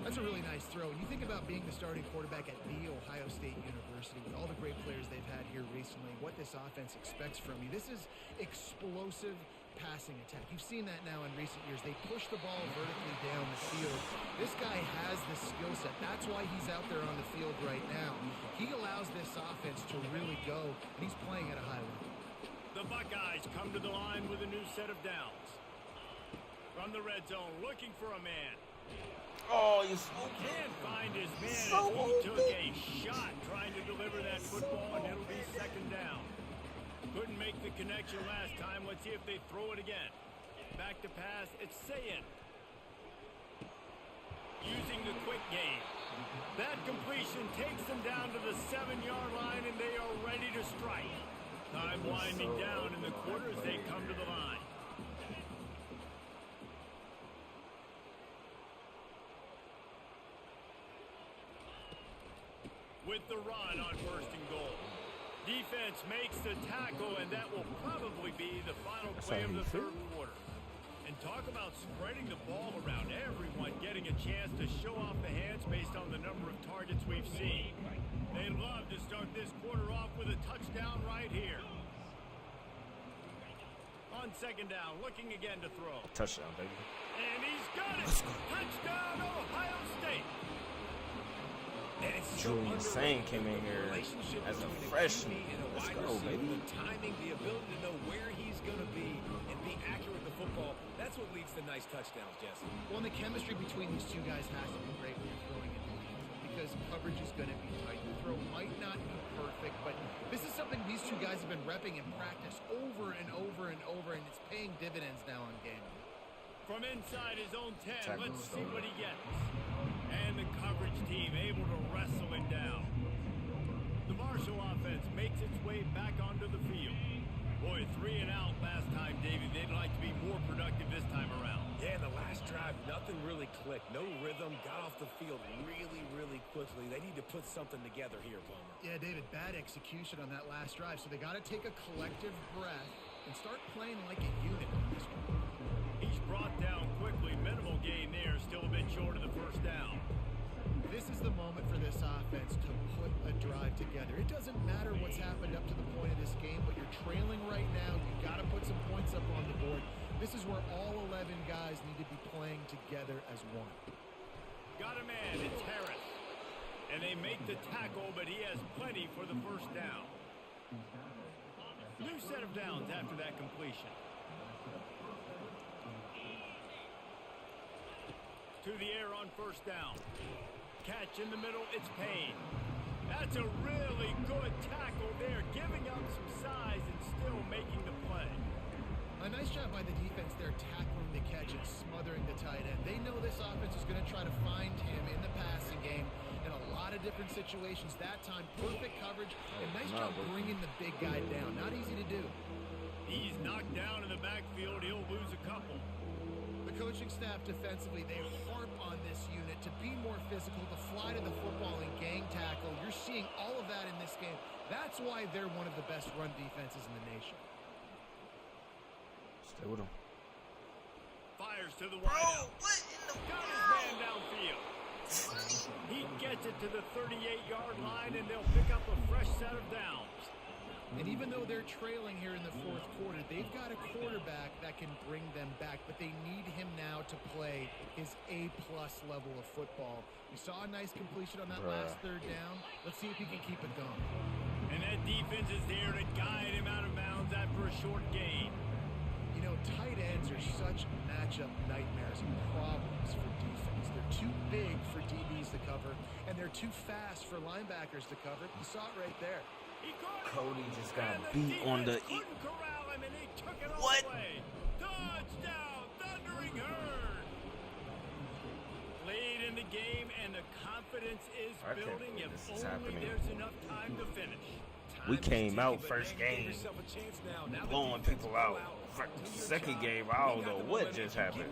That's a really nice throw. And you think about being the starting quarterback at The Ohio State University with all the great players they've had here recently, what this offense expects from you. This is explosive passing attack. You've seen that now in recent years. They push the ball vertically down the field. This guy has the skill set. That's why he's out there on the field right now. He allows this offense to really go, and he's playing at a high level. The Buckeyes come to the line with a new set of downs. From the red zone, looking for a man. Oh, he's Can't find his man So as he took open. a shot trying to deliver that football, and it'll be 2nd down. Couldn't make the connection last time. Let's see if they throw it again. Back to pass. It's Sayin. Using the quick game. That completion takes them down to the 7-yard line, and they are ready to strike. Time winding down in the quarter as they come to the line. With the run on 1st and goal. Defense makes the tackle, and that will probably be the final play of the 3rd quarter. And talk about spreading the ball around, everyone getting a chance to show off the hands based on the number of targets we've seen. They'd love to start this quarter off with a touchdown right here. On 2nd down, looking again to throw. touchdown, baby. And he's got it! Touchdown, Ohio State! And it's Julian Sang came in here as a freshman. Let's go, baby. The timing, the ability to know where he's going to be and be accurate with the football, that's what leads to nice touchdowns, Jesse. Well, and the chemistry between these two guys has to be great when you're throwing into the field because coverage is going to be tight. The throw might not be perfect, but this is something these two guys have been repping in practice over and over and over, and it's paying dividends now on game. From inside his own 10, Tackle let's see stolen. what he gets. And the coverage team able to wrestle him down. The Marshall offense makes its way back onto the field. Boy, 3 and out last time, David. They'd like to be more productive this time around. Yeah, the last drive, nothing really clicked. No rhythm, got off the field really, really quickly. They need to put something together here, Plummer. Yeah, David, bad execution on that last drive, so they got to take a collective breath and start playing like a unit on this one. He's brought down quickly. Minimal gain there. Still a bit short of the 1st down. This is the moment for this offense to put a drive together. It doesn't matter what's happened up to the point of this game, but you're trailing right now. You've got to put some points up on the board. This is where all 11 guys need to be playing together as one. Got a man. It's Harris. And they make the tackle, but he has plenty for the 1st down. New set of downs after that completion. To the air on 1st down. Catch in the middle, it's Payne. That's a really good tackle there, giving up some size and still making the play. A nice job by the defense there, tackling the catch and smothering the tight end. They know this offense is going to try to find him in the passing game in a lot of different situations. That time, perfect coverage, and nice job bringing the big guy down. Not easy to do. He's knocked down in the backfield. He'll lose a couple. The coaching staff defensively, they harp on this unit to be more physical, to fly to the football and gang tackle. You're seeing all of that in this game. That's why they're one of the best run defenses in the nation. Stay with him. Fires to the wideout. Got his man downfield. He gets it to the 38-yard line, and they'll pick up a fresh set of downs. And even though they're trailing here in the 4th quarter, they've got a quarterback that can bring them back, but they need him now to play his A-plus level of football. We saw a nice completion on that last 3rd down. Let's see if he can keep it going. And that defense is there to guide him out of bounds after a short gain. You know, tight ends are such matchup nightmares and problems for defense. They're too big for DBs to cover, and they're too fast for linebackers to cover. You saw it right there. He caught it. Cody just got And beat on the. couldn't corral him, and he took it all What? away. Touchdown, Thundering Herd. Lead in in the game, and the confidence is I can't building. believe If this is only happening. there's enough time to finish. We came out first game blowing people out. Second game, I don't know what just happened.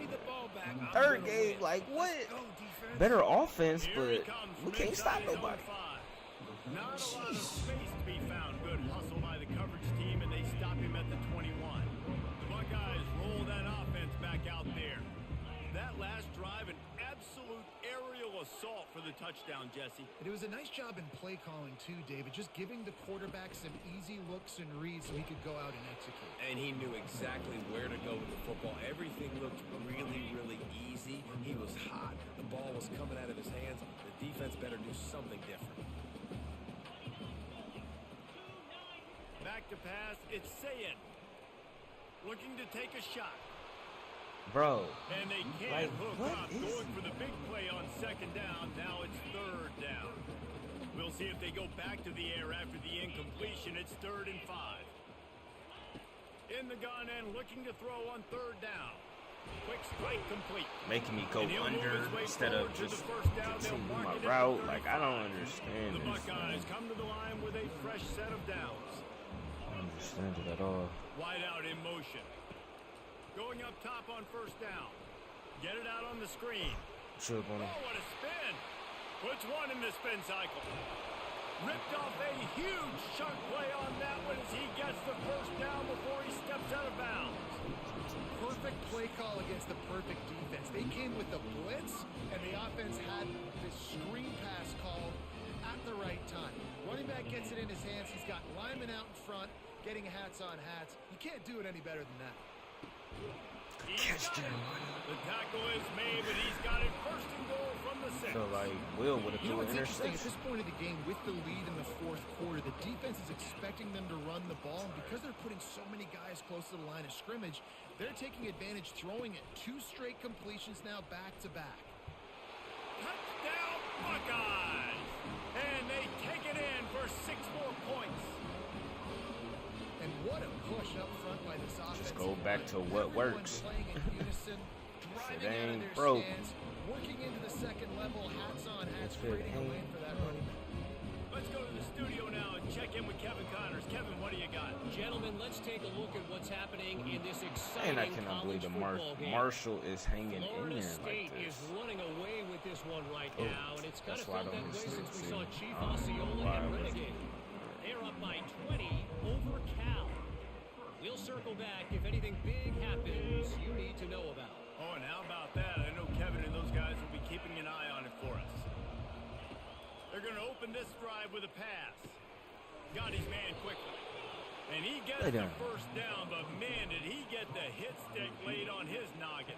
Third game, like what? Better offense, but we can't stop nobody. Not a lot of space to be found. Good hustle by the coverage team, and they stop him at the 21. The Buckeyes roll that offense back out there. That last drive, an absolute aerial assault for the touchdown, Jesse. It was a nice job in play calling, too, David. Just giving the quarterback some easy looks and reads so he could go out and execute. And he knew exactly where to go with the football. Everything looked really, really easy. He was hot. The ball was coming out of his hands. The defense better do something different. Back to pass, it's Sayed. Looking to take a shot. Bro, And they can't like, hook what up, is going for the big play on second down. Now it's third down. We'll see if they go back to the air after the incompletion. It's 3rd and 5. In the gun and looking to throw on third down. Quick strike complete. making me go And he'll move under his way instead of forward to the just first down. They'll continue mark my it at route. the Like, I don't 35. understand The this, Buckeyes man. come to the line with a fresh set of downs. I don't understand it at all. Wide out in motion. Going up top on first down. Get it out on the screen. Should have Oh, gone. what a spin. Puts one in the spin cycle. Ripped off a huge chunk play on that one as he gets the first down before he steps out of bounds. Perfect play call against the perfect defense. They came with the blitz, and the offense had this screen pass called at the right time. Running back gets it in his hands. He's got linemen out in front, getting hats on hats. You can't do it any better than that. Catch The Jeremiah. tackle is made, but he's got it first and goal from the 6. I feel like Will would have You know threw an what's interesting? At interception. this point of the game, with the lead in the fourth quarter, the defense is expecting them to run the ball. And because they're putting so many guys close to the line of scrimmage, they're taking advantage, throwing it. 2 straight completions now back to back. Touchdown Buckeyes! And they take it in for 6 more points. And what a push up front by this offense. go back to what Everyone works. playing in unison, driving out of ain't their broke. stands, working into the second level, hats on hats, If it creating a ain't lane for that running back. Let's go to the studio now and check in with Kevin Connors. Kevin, what do you got? Gentlemen, let's take a look at what's happening in this exciting And I cannot believe college the football game. Marshall is hanging in Florida there State like is this. running away with this one right Oh, now, and it's kind of that's why I felt don't that way understand. since we See, saw Chief I don't know Osceola why and I was- Renegade. They're up by 20 over Cal. We'll circle back if anything big happens you need to know about. Oh, and how about that? I know Kevin and those guys will be keeping an eye on it for us. They're going to open this drive with a pass. Got his man quickly. And he gets Lay the down. first down, but man, did he get the hit stick laid on his noggin.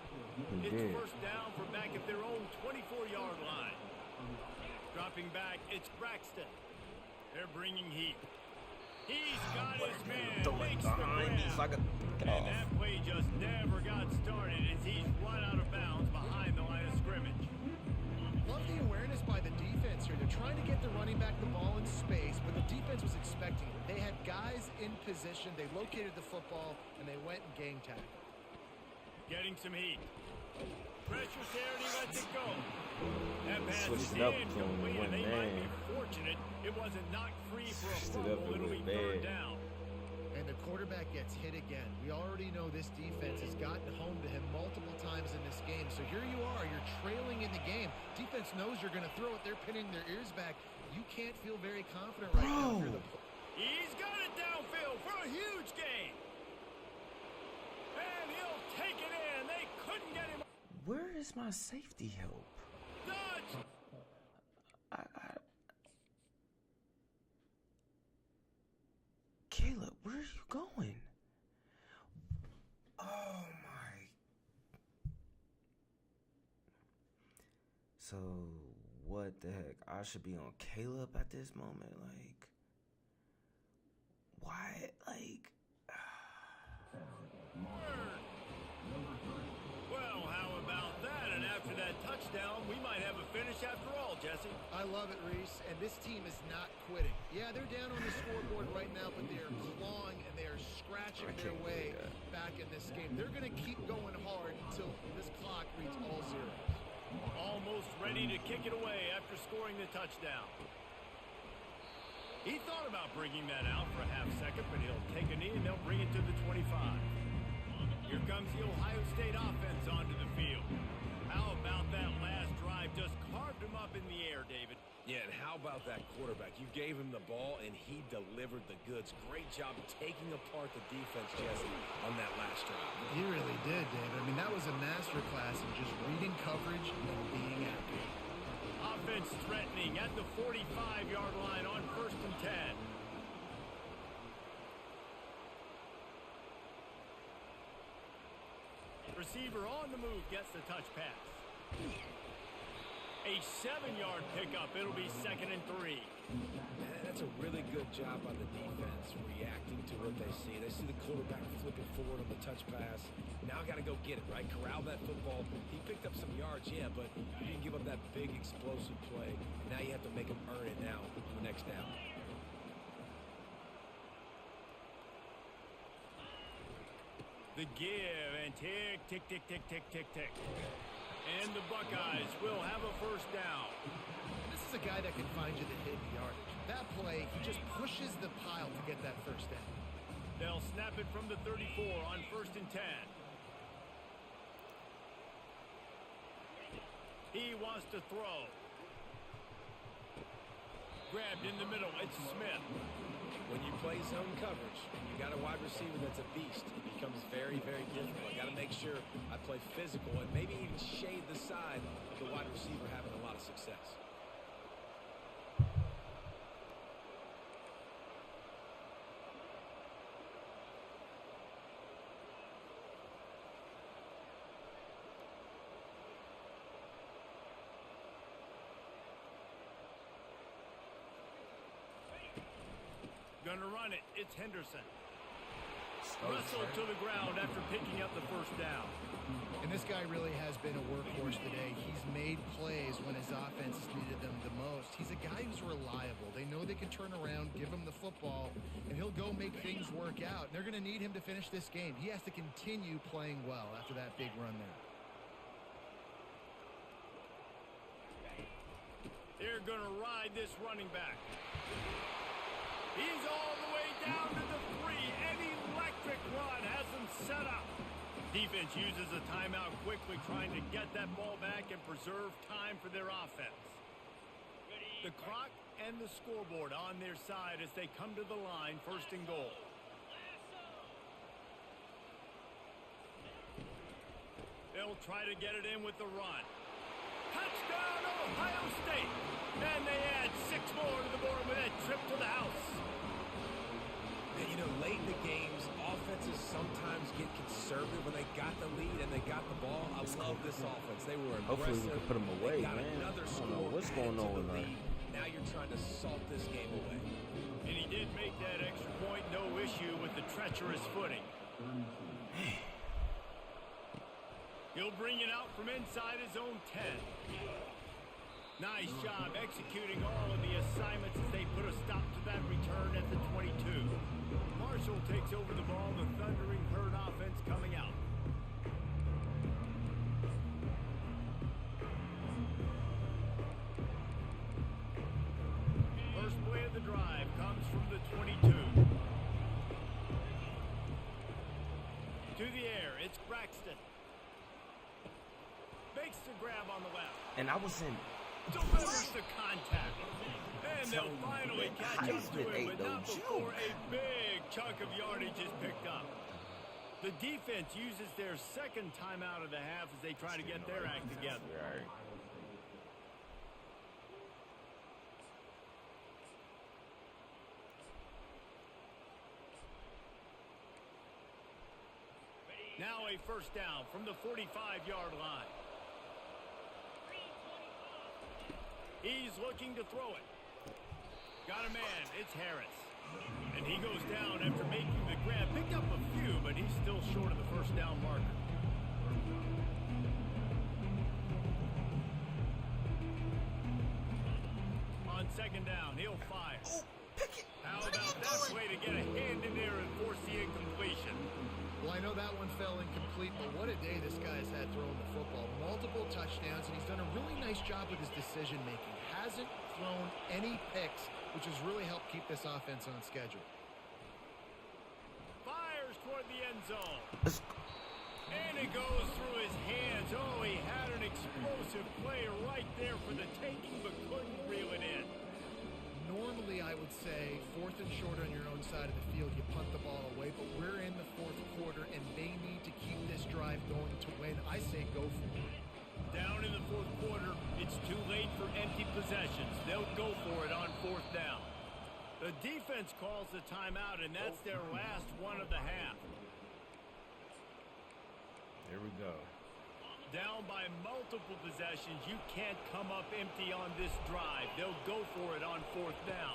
He It's did. first down from back at their own 24-yard line. Dropping back, it's Braxton. They're bringing heat. He's got his man, Throw it makes the behind me so I grab. could get And off. that play just never got started as he's run out of bounds behind the line of scrimmage. Love the awareness by the defense here. They're trying to get the running back the ball in space, but the defense was expecting it. They had guys in position. They located the football, and they went and gang tackled. Getting some heat. Pressure's there and he lets it go. That pass Switched is it up to him incomplete, with and they might be man. fortunate it wasn't knocked free for a Switched it up fumble. It'll with be third man. down. And the quarterback gets hit again. We already know this defense has gotten home to him multiple times in this game. So here you are. You're trailing in the game. Defense knows you're going to throw it. They're pinning their ears back. You can't feel very confident right now. If you're the He's got it downfield for a huge gain. And he'll take it in. They couldn't get him. Where is my safety help? Dodge. Caleb, where are you going? Oh my. So, what the heck? I should be on Caleb at this moment? Like, why? Like, Well, how about that? And after that touchdown, we might have a finish after all, Jesse. I love it, Reese, and this team is not quitting. Yeah, they're down on the scoreboard right now, but they are clawing and they are scratching I their can't way believe that. back in this game. They're going to keep going hard until this clock reads all zeros. Almost ready to kick it away after scoring the touchdown. He thought about bringing that out for a half second, but he'll take a knee and they'll bring it to the 25. Here comes the Ohio State offense onto the field. How about that last drive? Just carved him up in the air, David. Yeah, and how about that quarterback? You gave him the ball, and he delivered the goods. Great job taking apart the defense, Jesse, on that last drive. He really did, David. I mean, that was a masterclass in just reading coverage and being accurate. Offense threatening at the 45-yard line on 1st and 10. Receiver on the move gets the touch pass. A 7-yard pickup. It'll be 2nd and 3. That's a really good job by the defense, reacting to what they see. They see the quarterback flip it forward on the touch pass. Now got to go get it, right? Corral that football. He picked up some yards, yeah, but he didn't give up that big explosive play. Now you have to make him earn it now on the next down. The give and tick, tick, tick, tick, tick, tick, tick. And the Buckeyes will have a 1st down. This is a guy that can find you the hidden yardage. That play, he just pushes the pile to get that 1st down. They'll snap it from the 34 on 1st and 10. He wants to throw. Grabbed in the middle. It's Smith. When you play zone coverage and you got a wide receiver that's a beast, it becomes very, very difficult. I got to make sure I play physical and maybe even shade the side of the wide receiver having a lot of success. Gonna run it. It's Henderson. Wrestled to the ground after picking up the 1st down. And this guy really has been a workhorse today. He's made plays when his offense has needed them the most. He's a guy who's reliable. They know they can turn around, give him the football, and he'll go make things work out. And they're going to need him to finish this game. He has to continue playing well after that big run there. They're going to ride this running back. He's all the way down to the 3. An electric run has them set up. Defense uses a timeout quickly, trying to get that ball back and preserve time for their offense. The clock and the scoreboard on their side as they come to the line, 1st and goal. They'll try to get it in with the run. Touchdown, Ohio State! And they add 6 more to the board with that trip to the house. And, you know, late in the games, offenses sometimes get conservative when they got the lead and they got the ball. I love this offense. They were aggressive. Hopefully we can put them away, they got man. Another I don't score know what's going on the there. lead. Now you're trying to salt this game away. And he did make that extra point, no issue with the treacherous footing. He'll bring it out from inside his own 10. Nice job executing all of the assignments as they put a stop to that return at the 22. Marshall takes over the ball, the Thundering Herd offense coming out. First play of the drive comes from the 22. To the air, it's Braxton. Makes the grab on the left. And I was in. Delivers the contact. And they'll finally catch up to him, but not before a big chunk of yardage is picked up. The defense uses their 2nd timeout of the half as they try to get their act together. Right. Now a 1st down from the 45-yard line. He's looking to throw it. Got a man. It's Harris. And he goes down after making the grab. Picked up a few, but he's still short of the 1st down marker. On 2nd down, he'll fire. Oh, pick it. How about that way to get a hand in there and force the incompletion? Well, I know that one fell incomplete. complete, but what a day this guy's had throwing the football. Multiple touchdowns, and he's done a really nice job with his decision-making. Hasn't thrown any picks, which has really helped keep this offense on schedule. Fires toward the end zone. And it goes through his hands. Oh, he had an explosive play right there for the taking, but couldn't reel it in. Normally, I would say, 4th and short on your own side of the field, you punt the ball away, but we're in the 4th quarter, and they need to keep this drive going to win. I say go for it. Down in the 4th quarter, it's too late for empty possessions. They'll go for it on 4th down. The defense calls the timeout, and that's their last one of the half. There we go. Down by multiple possessions, you can't come up empty on this drive. They'll go for it on 4th down.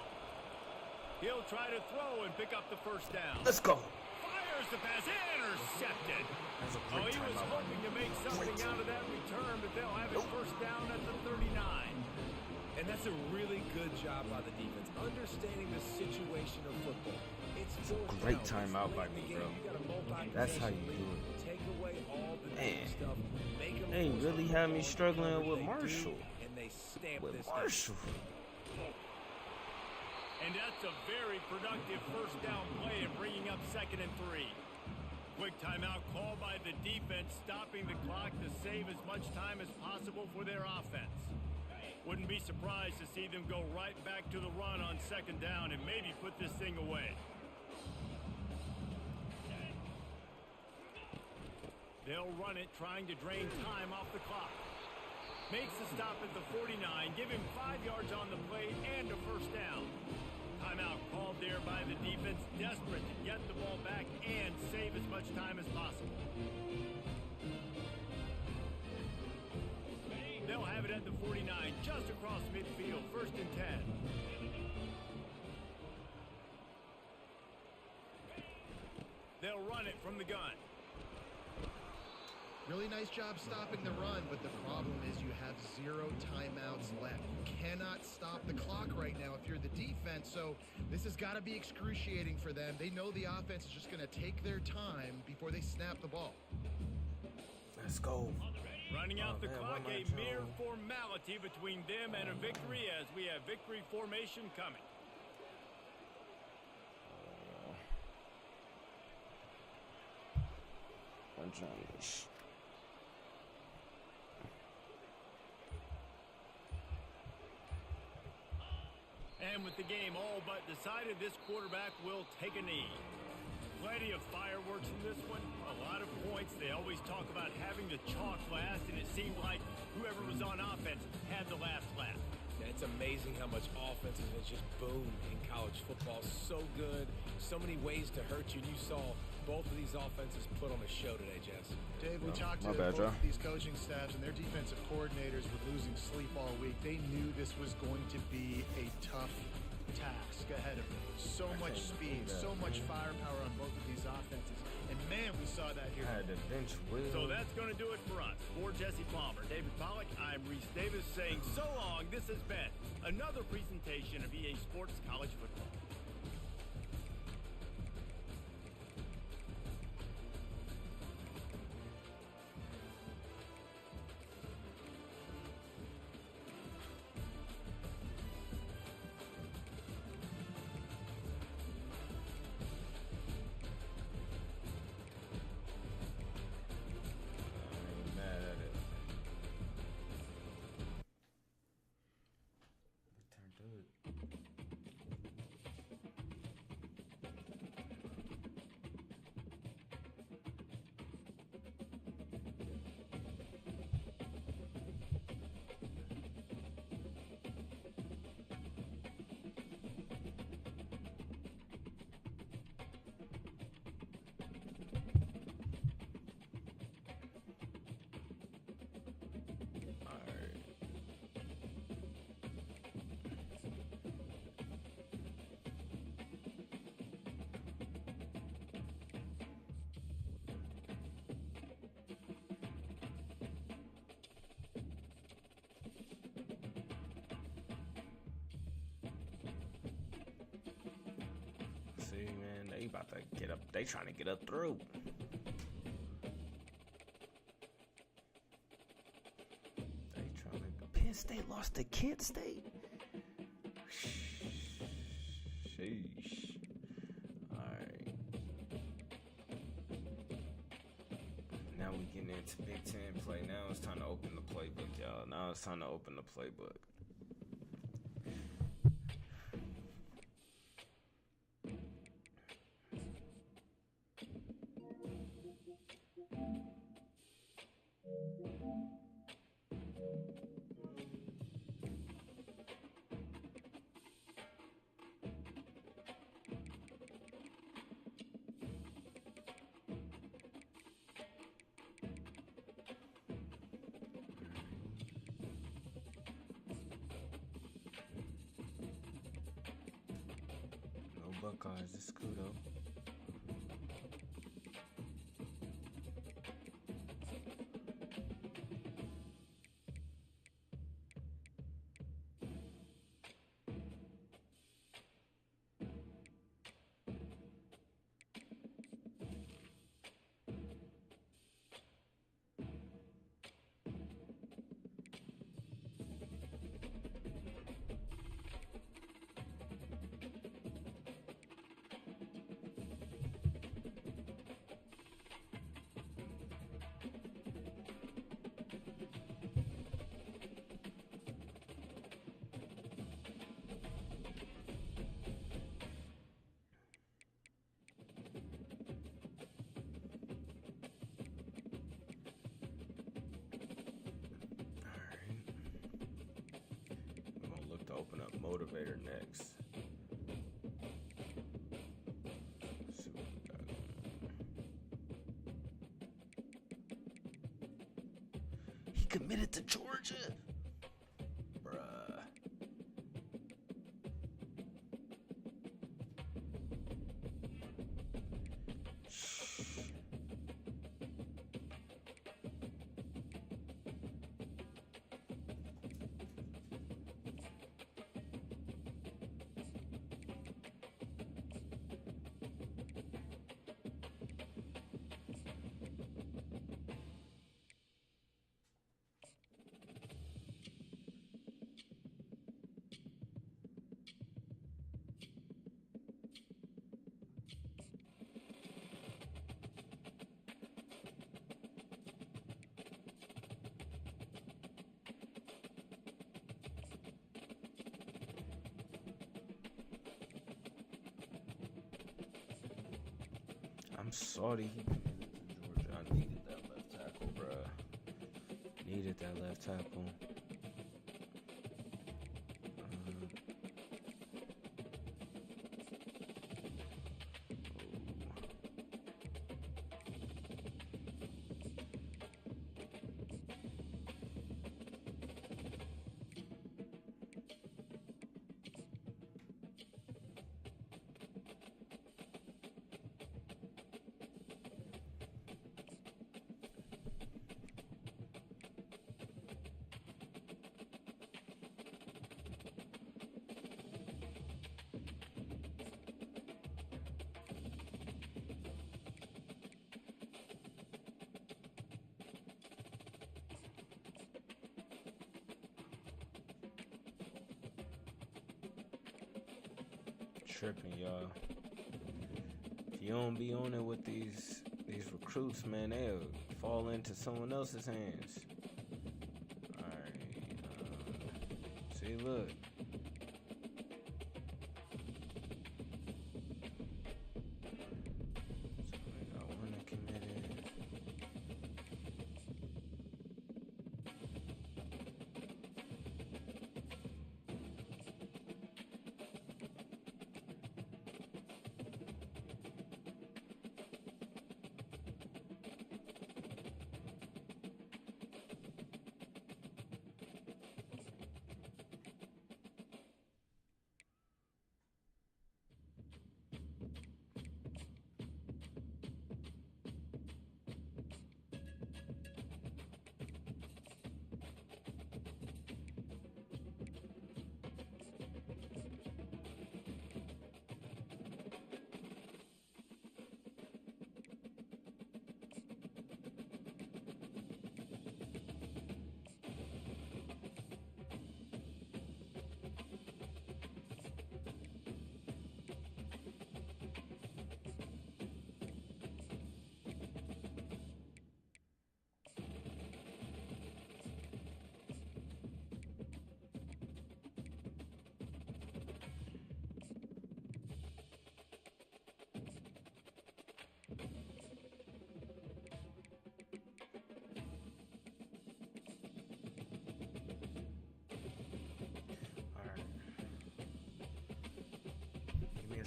He'll try to throw and pick up the 1st down. Let's go. Fires the pass, intercepted. That's a Oh, great he was timeout. hoping to make something out of that return, but they'll have it 1st down at the 39. And that's a really good job by the defense, understanding the situation of football. It's fourth great down. timeout It's by late in me, the game. bro. You got a multi-possession That's how you lead. do it. Take away all the Man. deep stuff. Make them They force really the had me ball to struggling cover. with They do, Marshall. and they stamp With this game. Marshall. And that's a very productive 1st down play and bringing up 2nd and 3. Quick timeout called by the defense, stopping the clock to save as much time as possible for their offense. Wouldn't be surprised to see them go right back to the run on 2nd down and maybe put this thing away. They'll run it, trying to drain time off the clock. Makes the stop at the 49, give him 5 yards on the play and a 1st down. Timeout called there by the defense, desperate to get the ball back and save as much time as possible. They'll have it at the 49, just across midfield, 1st and 10. They'll run it from the gun. Really nice job stopping the run, but the problem is you have 0 timeouts left. You cannot stop the clock right now if you're the defense, so this has got to be excruciating for them. They know the offense is just going to take their time before they snap the ball. Let's go. Running out the man, clock, one a more mere time. formality between them and a victory as we have victory formation coming. Jones. And with the game all but decided, this quarterback will take a knee. Plenty of fireworks in this one, a lot of points. They always talk about having the chalk last, and it seemed like whoever was on offense had the last laugh. Yeah, it's amazing how much offense has just boomed in college football. So good, so many ways to hurt you. And you saw both of these offenses put on a show today, Jess. Dave, we talked to my bad, both Joe. of these coaching staffs, and their defensive coordinators were losing sleep all week. They knew this was going to be a tough task ahead of them. So much speed, so much firepower on both of these offenses. And man, we saw that here. I had to bench Will. So that's going to do it for us. For Jesse Palmer, David Pollack, I'm Reese Davis saying so long. This has been another presentation of EA Sports College Football. I ain't mad at it. Return to it. Alright. See, man, they about to get up. They trying to get up through. State lost to Kent State? Sheesh. Alright. Now we getting into Big Ten play. Now it's time to open the playbook, y'all. Now it's time to open the playbook. Buckeyes, this is cool though. Open up motivator next. Let's see what we got. He committed to Georgia. Bruh. I'm sorry. Georgia, I needed that left tackle, bruh. Needed that left tackle. Tripping, y'all. If you don't be on it with these recruits, man, they'll fall into someone else's hands. Alright. See, look. So we got one that committed.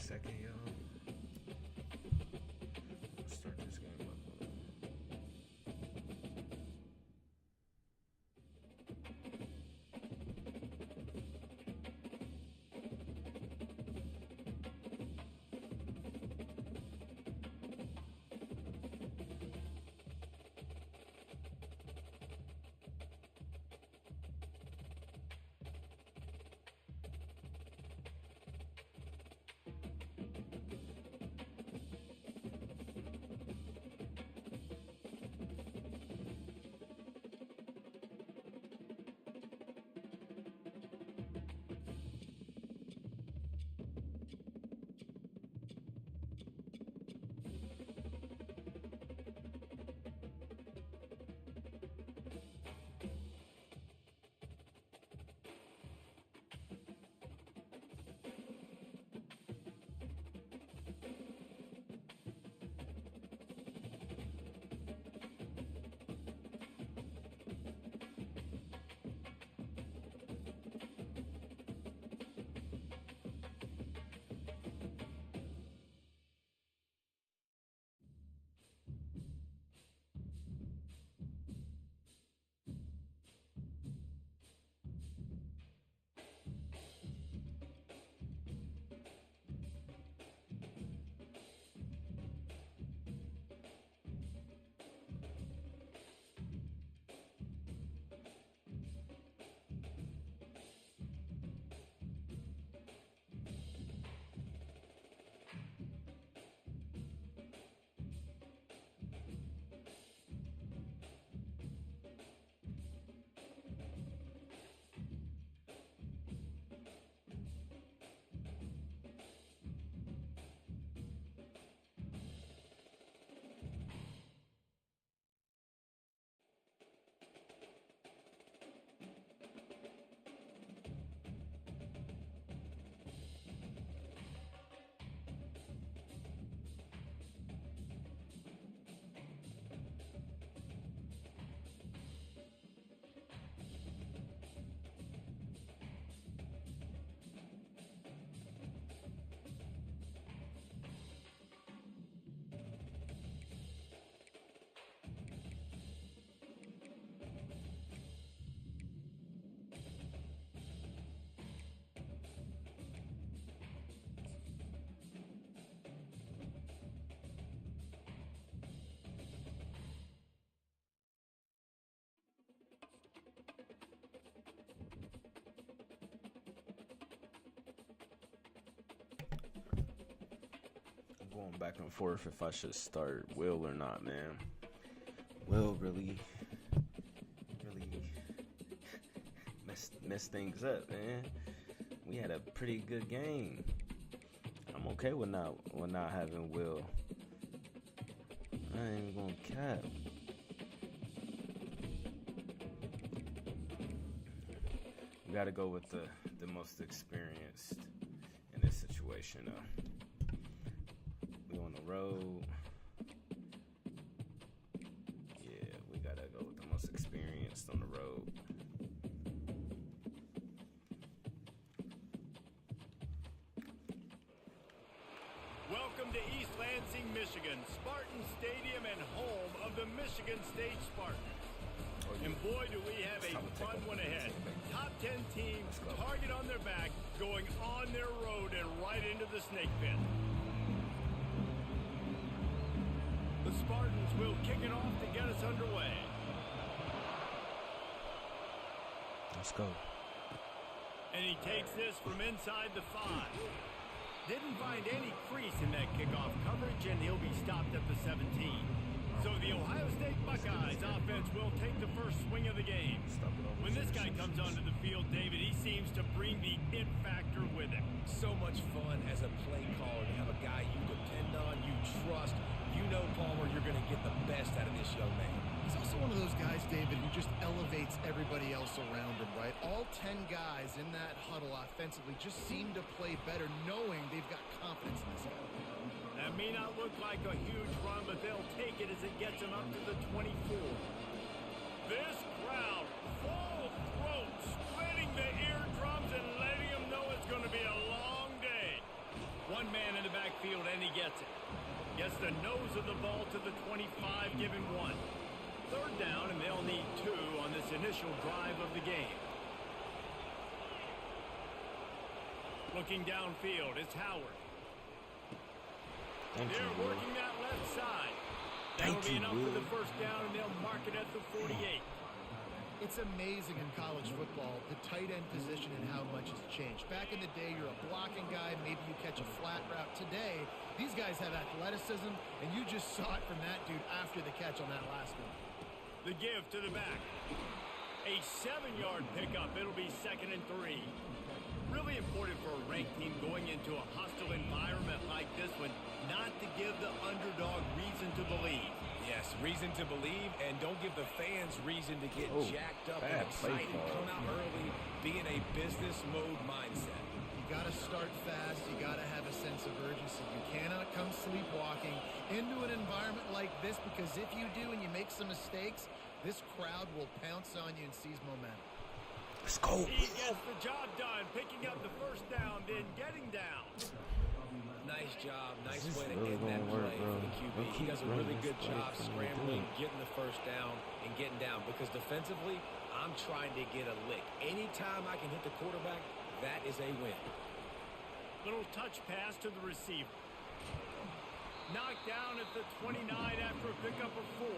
second, y'all. Let's start this game up. Going back and forth if I should start Will or not, man. Will really messed things up, man. We had a pretty good game. I'm okay with not having Will. I ain't gonna cap. We gotta go with the most experienced in this situation, though. We on the road. Yeah, we gotta go with the most experienced on the road. Welcome to East Lansing, Michigan, Spartan Stadium and home of the Michigan State Spartans. And boy, do we have a fun one ahead. Top 10 team, target on their back, going on their road and right into the snake pit. The Spartans will kick it off to get us underway. Let's go. And he takes this from inside the 5. Didn't find any crease in that kickoff coverage, and he'll be stopped at the 17. So the Ohio State Buckeyes offense will take the first swing of the game. When this guy comes onto the field, David, he seems to bring the it factor with him. So much fun as a play caller to have a guy you depend on, you trust. You know, Palmer, you're going to get the best out of this young man. He's also one of those guys, David, who just elevates everybody else around him, right? All 10 guys in that huddle offensively just seem to play better knowing they've got confidence in this guy. That may not look like a huge run, but they'll take it as it gets them up to the 24. This crowd, full throat, spreading the eardrums and letting them know it's going to be a long day. One man in the backfield, and he gets it. Gets the nose of the ball to the 25, giving 1. Third down, and they'll need 2 on this initial drive of the game. Looking downfield, it's Howard. They're working that left side. That'll be enough for the first down, and they'll mark it at the 48. It's amazing in college football, the tight end position and how much has changed. Back in the day, you're a blocking guy, maybe you catch a flat route. Today, these guys have athleticism, and you just saw it from that dude after the catch on that last one. The give to the back. A 7-yard pickup. It'll be 2nd and 3. Really important for a ranked team going into a hostile environment like this one, not to give the underdog reason to believe. Yes, reason to believe, and don't give the fans reason to get jacked up and excited. Come out early, be in a business mode mindset. You got to start fast. You got to have a sense of urgency. You cannot come sleepwalking into an environment like this, because if you do and you make some mistakes, this crowd will pounce on you and seize momentum. Let's go. He gets the job done, picking up the first down, then getting down. Nice job. Nice way to end that play for the QB. He does a really good job scrambling, getting the first down, and getting down. Because defensively, I'm trying to get a lick. Anytime I can hit the quarterback, that is a win. Little touch pass to the receiver. Knocked down at the 29 after a pickup of 4.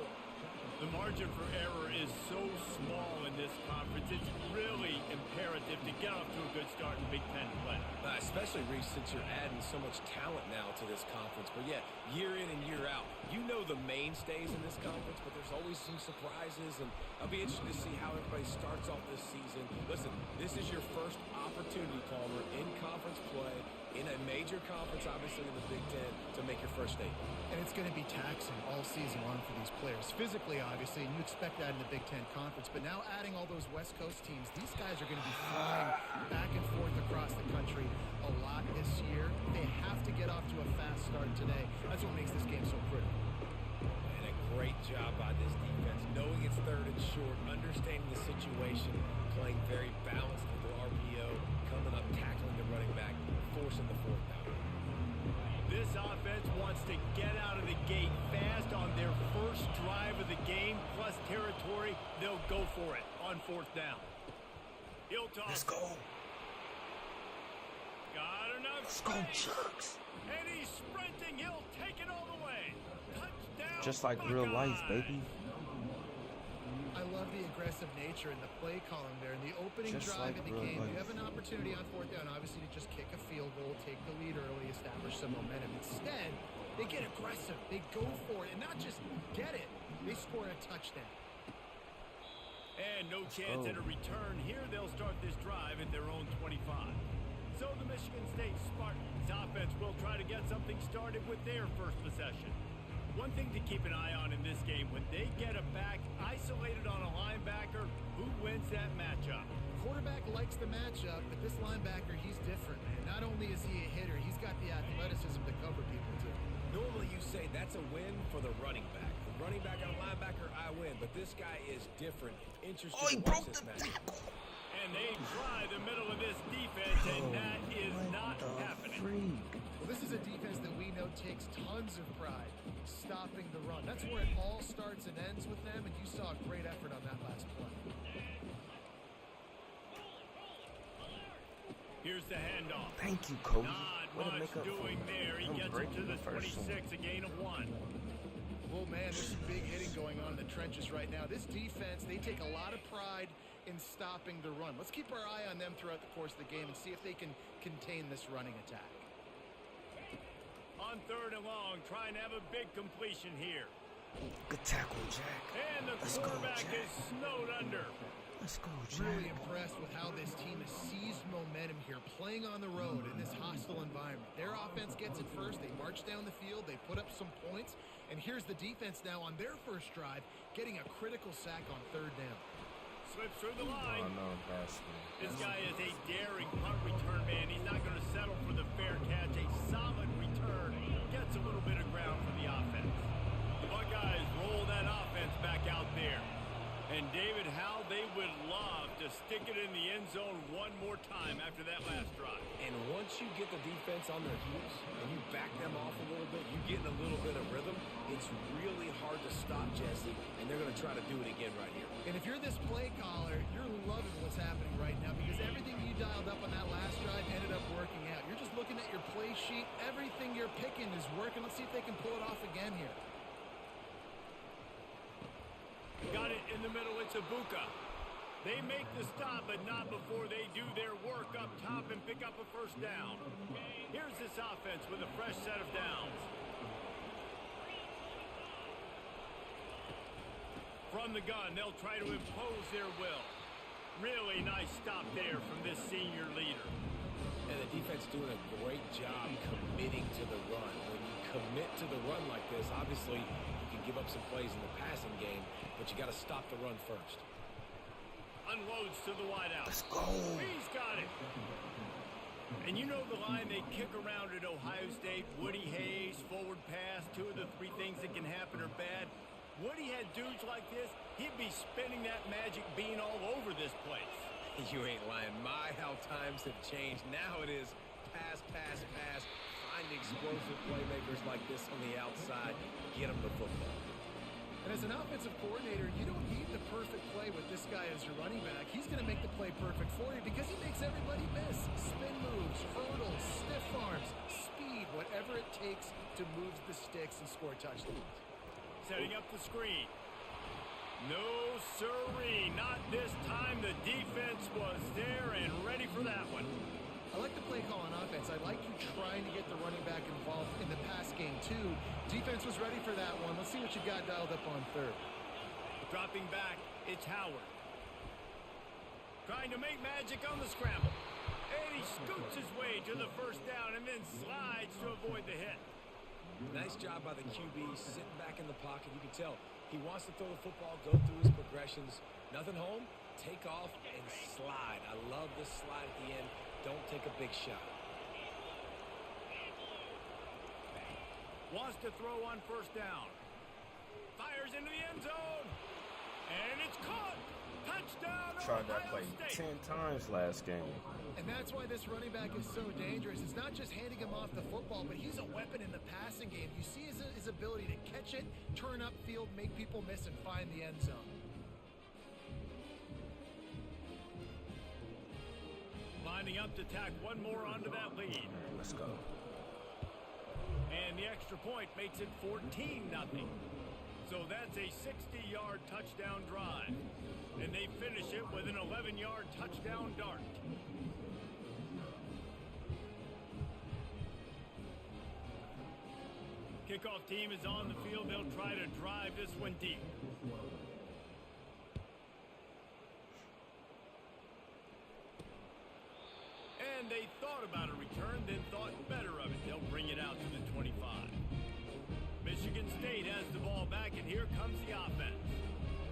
The margin for error is so small in this conference. It's really imperative to get off to a good start in Big Ten play. Especially, Reese, since you're adding so much talent now to this conference. But yeah, year in and year out, you know the mainstays in this conference, but there's always some surprises, and I'll be interested to see how everybody starts off this season. Listen, this is your first opportunity, Palmer, in conference play, in a major conference, obviously in the Big Ten, to make your first statement. And it's going to be taxing all season long for these players. Physically, obviously, and you expect that in the Big Ten Conference. But now adding all those West Coast teams, these guys are going to be flying back and forth across the country a lot this year. They have to get off to a fast start today. That's what makes this game so critical. And a great job by this defense, knowing it's 3rd and short, understanding the situation, playing very balanced with the RPO, coming up, tackling the running back, forcing the 4th down. This offense wants to get out of the gate fast on their first drive of the game, plus territory. They'll go for it on 4th down. He'll toss. Let's go. Got enough. Let's go, Chucks. And he's sprinting. He'll take it all the way. Touchdown. Just like real life, baby. I love the aggressive nature and the play calling there. In the opening drive of the game, you have an opportunity on 4th down, obviously, to just kick a field goal, take the lead early, establish some momentum. Instead, they get aggressive. They go for it, and not just get it. They score a touchdown. And no chance at a return here. They'll start this drive at their own 25. So the Michigan State Spartans offense will try to get something started with their first possession. One thing to keep an eye on in this game, when they get a back isolated on a linebacker, who wins that matchup? Quarterback likes the matchup, but this linebacker, he's different, man. Not only is he a hitter, he's got the athleticism to cover people, too. Normally you say that's a win for the running back. The running back and linebacker, I win. But this guy is different. Interesting to watch this match. And they try the middle of this defense, and that is not happening. Well, this is a defense that we know takes tons of pride stopping the run. That's where it all starts and ends with them, and you saw a great effort on that last play. Here's the handoff. Thank you, Cody. Not much doing there. He gets it to the 26, a gain of 1. Well, man, there's some big hitting going on in the trenches right now. This defense, they take a lot of pride in stopping the run. Let's keep our eye on them throughout the course of the game and see if they can contain this running attack. On 3rd and long, trying to have a big completion here. Good tackle, Jack. And the quarterback is snowed under. Let's go, Jack. Really impressed with how this team has seized momentum here, playing on the road in this hostile environment. Their offense gets it first. They march down the field. They put up some points. And here's the defense now on their first drive, getting a critical sack on 3rd down. Slips through the line. Oh, no, that's This guy is a daring punt return man. He's not going to settle for the fair catch. A solid return. Gets a little bit of ground for the offense. The Buckeyes roll that offense back out there. And David, how they would love to stick it in the end zone one more time after that last drive. And once you get the defense on their heels and you back them off a little bit, you get in a little bit of rhythm, it's really hard to stop, Jesse, and they're going to try to do it again right here. And if you're this play caller, you're loving what's happening right now because everything you dialed up on that last drive ended up working out. You're just looking at your play sheet. Everything you're picking is working. Let's see if they can pull it off again here. Got it in the middle. It's Ibuka. They make the stop, but not before they do their work up top and pick up a first down. Here's this offense with a fresh set of downs. From the gun, they'll try to impose their will. Really nice stop there from this senior leader. And the defense doing a great job committing to the run. When you commit to the run like this, obviously you can give up some plays in the passing game, but you got to stop the run first. Unloads to the wideout. Let's go. He's got it. And you know the line they kick around at Ohio State, Woody Hayes, forward pass, 2 of the 3 things that can happen are bad. Woody had dudes like this, he'd be spinning that magic bean all over this place. You ain't lying. My, how times have changed. Now it is pass, pass, pass. Find explosive playmakers like this on the outside. Get them the football. And as an offensive coordinator, you don't need the perfect play with this guy as your running back. He's going to make the play perfect for you because he makes everybody miss. Spin moves, hurdles, stiff arms, speed, whatever it takes to move the sticks and score touchdowns. Setting up the screen. No siree, not this time. The defense was there and ready for that one. I like the play call on offense. I like you trying to get the running back involved in the pass game, too. Defense was ready for that one. Let's see what you got dialed up on third. Dropping back, it's Howard. Trying to make magic on the scramble. And he scoots his way to the first down and then slides to avoid the hit. Nice job by the QB, sitting back in the pocket. You can tell he wants to throw the football, go through his progressions. Nothing home, take off, and slide. I love this slide at the end. Don't take a big shot. Wants to throw on first down. Fires into the end zone. And it's caught. Touchdown, Tried that Ohio play State. 10 times last game. And that's why this running back is so dangerous. It's not just handing him off the football, but he's a weapon in the passing game. You see his ability to catch it, turn upfield, make people miss, and find the end zone. Lining up to tack one more onto that lead. Let's go. And the extra point makes it 14-0. So that's a 60-yard touchdown drive. And they finish it with an 11-yard touchdown dart. Kickoff team is on the field. They'll try to drive this one deep. And they thought about a return, then thought better of it. They'll bring it out to the 25. Michigan State has the ball back, and here comes the offense.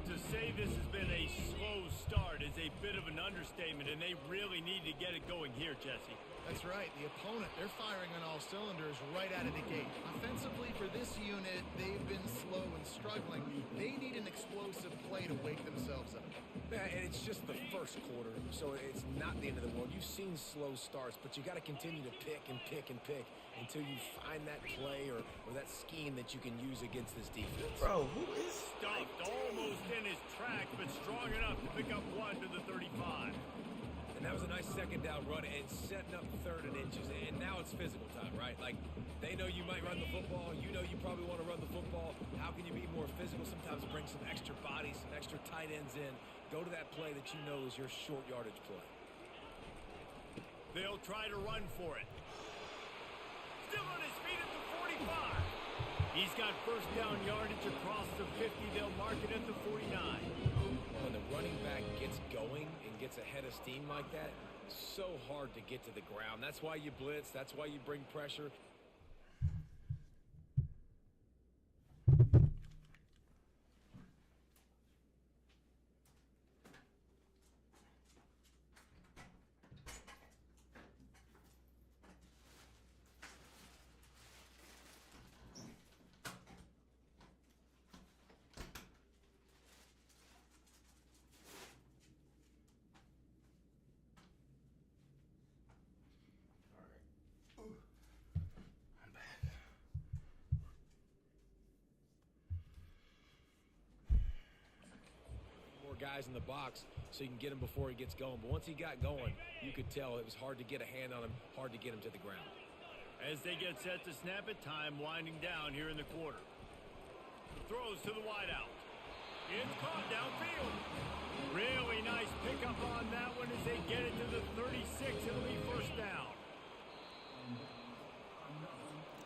To say this has been a slow start is a bit of an understatement, and they really need to get it going here, Jesse. That's right. The opponent, they're firing on all cylinders right out of the gate. Offensively, for this unit, they've been slow and struggling. They need an explosive play to wake themselves up. Yeah, and it's just the first quarter, so it's not the end of the world. You've seen slow starts, but you got to continue to pick and pick and pick until you find that play or that scheme that you can use against this defense. Bro, who is Stuffed almost in his track, but strong enough to pick up one to the 35. And that was a nice second down run and setting up third and inches. And now it's physical time, right? Like, they know you might run the football. You know you probably want to run the football. How can you be more physical? Sometimes bring some extra bodies, some extra tight ends in. Go to that play that you know is your short yardage play. They'll try to run for it. Still on his feet at the 45. He's got first down yardage across the 50. They'll mark it at the 49. When the running back gets going and gets ahead of steam like that, so hard to get to the ground. That's why you blitz. That's why you bring pressure. guys in the box so you can get him before he gets going. But once he got going, you could tell it was hard to get a hand on him, hard to get him to the ground. As they get set to snap it, time winding down here in the quarter. Throws to the wideout. It's caught downfield. Really nice pickup on that one as they get it to the 36. It'll be first down.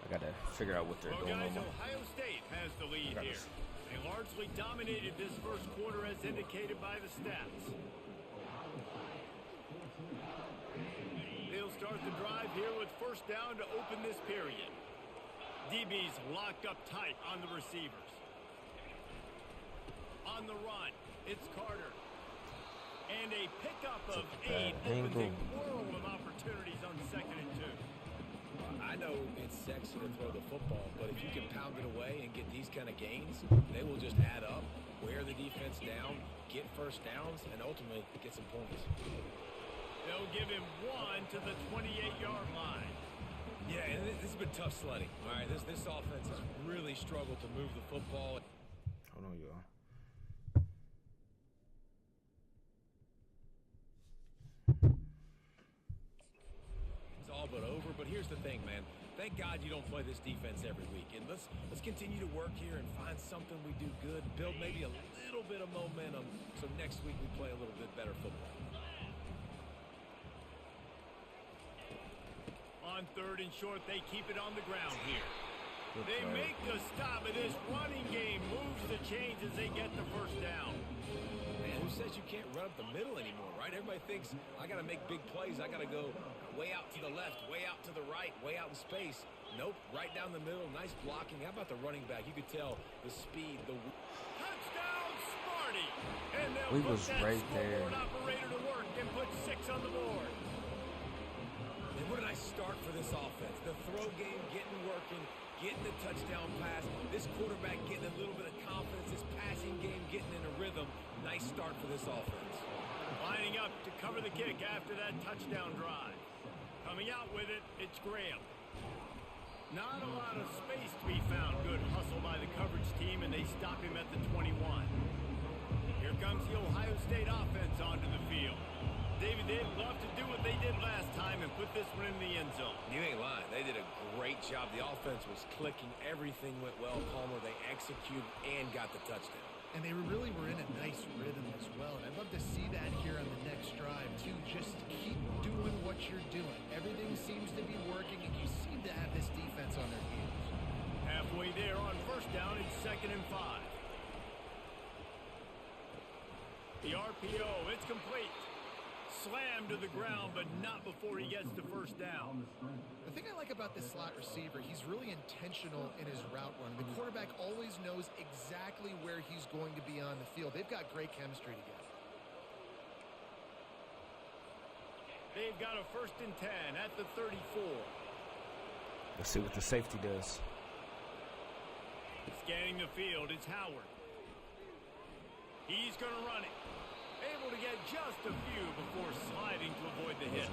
I gotta figure out what they're Well, doing guys, on my... Ohio State has the lead here. They largely dominated this first quarter as indicated by the stats. They'll start the drive here with first down to open this period. DB's locked up tight on the receivers. On the run, it's Carter. And a pickup of 8 opens a world of opportunities on 2nd and 2. I know it's sexy to throw the football, but if you can pound it away and get these kind of gains, they will just add up, wear the defense down, get first downs, and ultimately get some points. They'll give him 1 to the 28-yard line. Yeah, and this has been tough sledding. All right, this offense has really struggled to move the football. Hold on, y'all. It's all but over, but here's the thing, man. Thank God you don't play this defense every week. And let's continue to work here and find something we do good, build maybe a little bit of momentum so next week we play a little bit better football. On 3rd and short, they keep it on the ground here. They make the stop, and this running game moves the chains as they get the first down. Man, who says you can't run up the middle anymore, right? Everybody thinks I got to make big plays. I got to go way out to the left, way out to the right, way out in space. Nope, right down the middle. Nice blocking. How about the running back? You could tell the speed, the... Touchdown, Smarty! And they'll We put was that right there. scoreboard operator to work and put 6 on the board. And what a nice start for this offense. The throw game getting working, getting the touchdown pass. This quarterback getting a little bit of confidence. This passing game getting in a rhythm. Nice start for this offense. Lining up to cover the kick after that touchdown drive. Coming out with it, it's Graham. Not a lot of space to be found. Good hustle by the coverage team, and they stop him at the 21. Here comes the Ohio State offense onto the field. David, they'd love to do what they did last time and put this one in the end zone. You ain't lying. They did a great job. The offense was clicking. Everything went well. Palmer, they executed and got the touchdown. And they really were in a nice rhythm as well. And I'd love to see that here on the next drive, too. Just keep doing what you're doing. Everything seems to be working, and you seem to have this defense on their heels. Halfway there on first down, it's 2nd and 5. The RPO, it's complete. Slammed to the ground, but not before he gets the first down. The thing I like about this slot receiver, he's really intentional in his route run. The quarterback always knows exactly where he's going to be on the field. They've got great chemistry together. They've got a 1st and 10 at the 34. Let's see what the safety does. Scanning the field, it's Howard. He's going to run it. Able to get just a few before sliding to avoid the hit.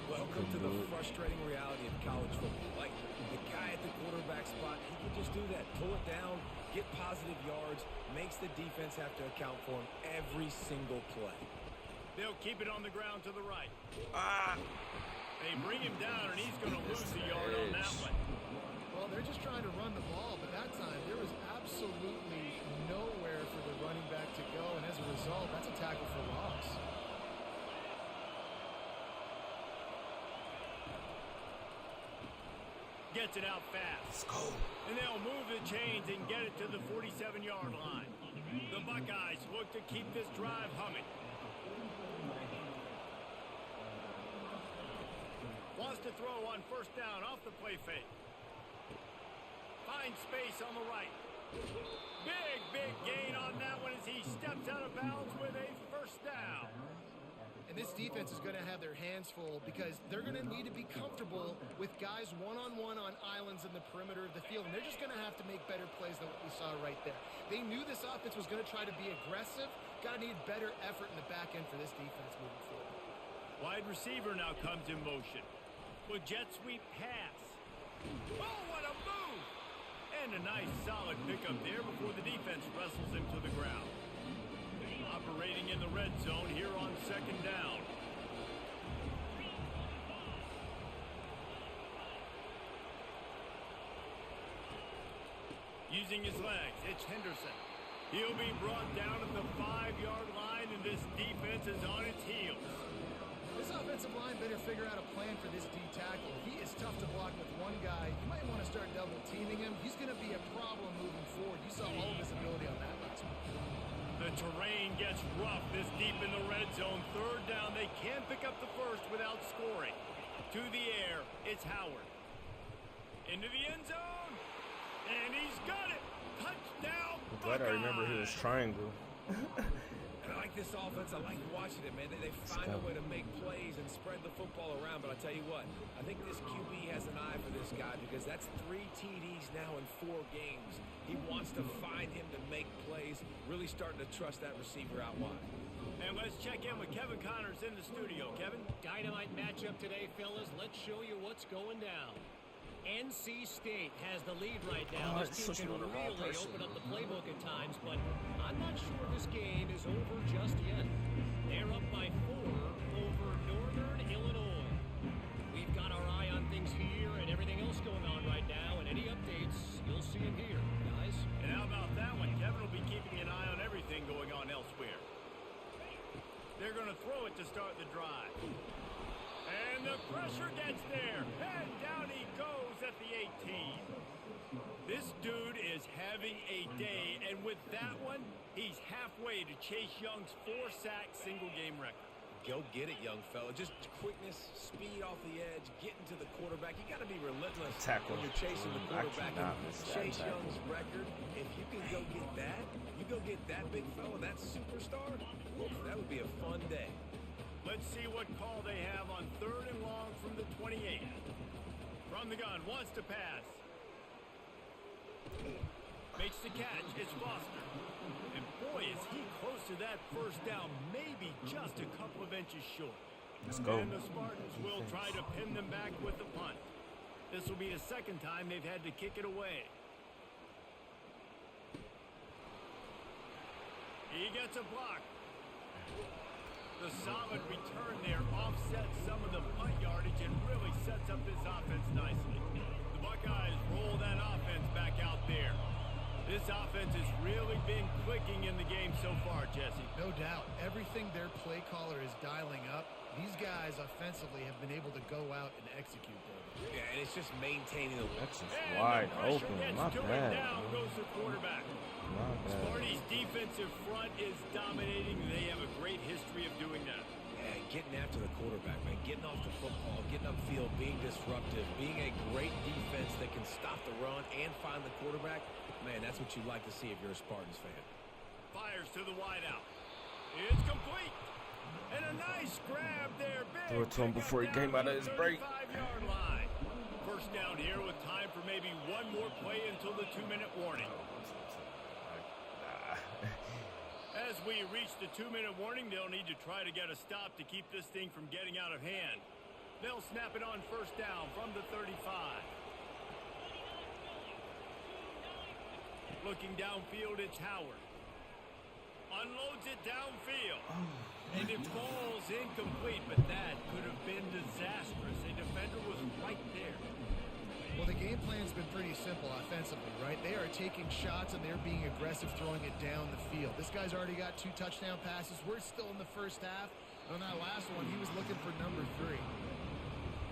Welcome to the frustrating reality of college football. Like, the guy at the quarterback spot, he can just do that. Pull it down, get positive yards, makes the defense have to account for him every single play. They'll keep it on the ground to the right. They bring him down, and he's going to lose a yard on that one. Well, they're just trying to run the ball, but that time there was absolutely nowhere for the running back to go, and as a result, that's a tackle for loss. Gets it out fast. Let's go. And they'll move the chains and get it to the 47-yard line. The Buckeyes look to keep this drive humming. Wants to throw on first down off the play fake. Finds space on the right. Big gain on that one as he steps out of bounds with a first down. And this defense is going to have their hands full because they're going to need to be comfortable with guys one-on-one on islands in the perimeter of the field. And they're just going to have to make better plays than what we saw right there. They knew this offense was going to try to be aggressive. Got to need better effort in the back end for this defense moving forward. Wide receiver now comes in motion. With jet sweep pass. Oh, what a move! And a nice solid pickup there before the defense wrestles him to the ground. operating in the red zone here on second down. Using his legs, it's Henderson. He'll be brought down at the 5-yard line, and this defense is on its heels. This offensive line better figure out a plan for this D tackle. He is tough to block with one guy. You might want to start double teaming him. He's going to be a problem moving forward. You saw all of his ability on that last one. The terrain gets rough this deep in the red zone. Third down, they can pick up the first without scoring. To the air, it's Howard. Into the end zone, and he's got it. Touchdown, I'm glad I remember his triangle. And I like this offense. I like watching it, man. They find a way to make plays and spread the football around. But I tell you what, I think this QB has an eye for this guy because that's 3 TDs now in 4 games. He wants to find him to make plays, really starting to trust that receiver out wide. And let's check in with Kevin Connors in the studio. Kevin? Dynamite matchup today, fellas. Let's show you what's going down. NC State has the lead right now. This team can really open up the playbook at times, but I'm not sure this game is over just yet. They're up by 4 over Northern Illinois. We've got our eye on things here and everything else going on right now, and any updates, you'll see them here, guys. And how about that one? Kevin will be keeping an eye on everything going on elsewhere. They're going to throw it to start the drive. And the pressure gets there. And down he goes at the 18. This dude is having a day. And with that one, he's halfway to Chase Young's 4-sack single-game record. Go get it, young fella. Just quickness, speed off the edge, getting to the quarterback. You got to be relentless Tackle. when you're chasing the quarterback. I cannot miss that Chase tackle. Young's record, if you can go get that, you go get that big fella, that superstar, oof, that would be a fun day. Let's see what call they have on 3rd and long from the 28. From the gun, wants to pass. Makes the catch, it's Foster. And boy, is he close to that first down, maybe just a couple of inches short. Let's go. And the Spartans will try to pin them back with the punt. This will be the second time they've had to kick it away. He gets a block. The solid return there offsets some of the punt yardage and really sets up this offense nicely. The Buckeyes roll that offense back out there. This offense has really been clicking in the game so far, Jesse. No doubt. Everything their play caller is dialing up, these guys offensively have been able to go out and execute there. Yeah, and it's just maintaining the... That's just And wide the pressure open. gets My to it. bad. Down goes the quarterback. My bad. Sparty's defensive front is dominating. They have a great history of doing that. Yeah, getting after the quarterback, man. Getting off the football, getting upfield, being disruptive, being a great defense that can stop the run and find the quarterback. Man, that's what you'd like to see if you're a Spartans fan. Fires to the wideout. It's complete. And a nice grab there. Big Threw it to him pickup before he down came out of his to the break. 35-yard line. First down here with time for maybe one more play until the 2-minute warning. As we reach the 2-minute warning, they'll need to try to get a stop to keep this thing from getting out of hand. They'll snap it on first down from the 35. Looking downfield, it's Howard. Unloads it downfield. And it falls incomplete, but that could have been disastrous. A defender was right there. Well, the game plan's been pretty simple offensively, right? They are taking shots and they're being aggressive throwing it down the field. This guy's already got 2 touchdown passes. We're still in the first half. On that last one, he was looking for number 3.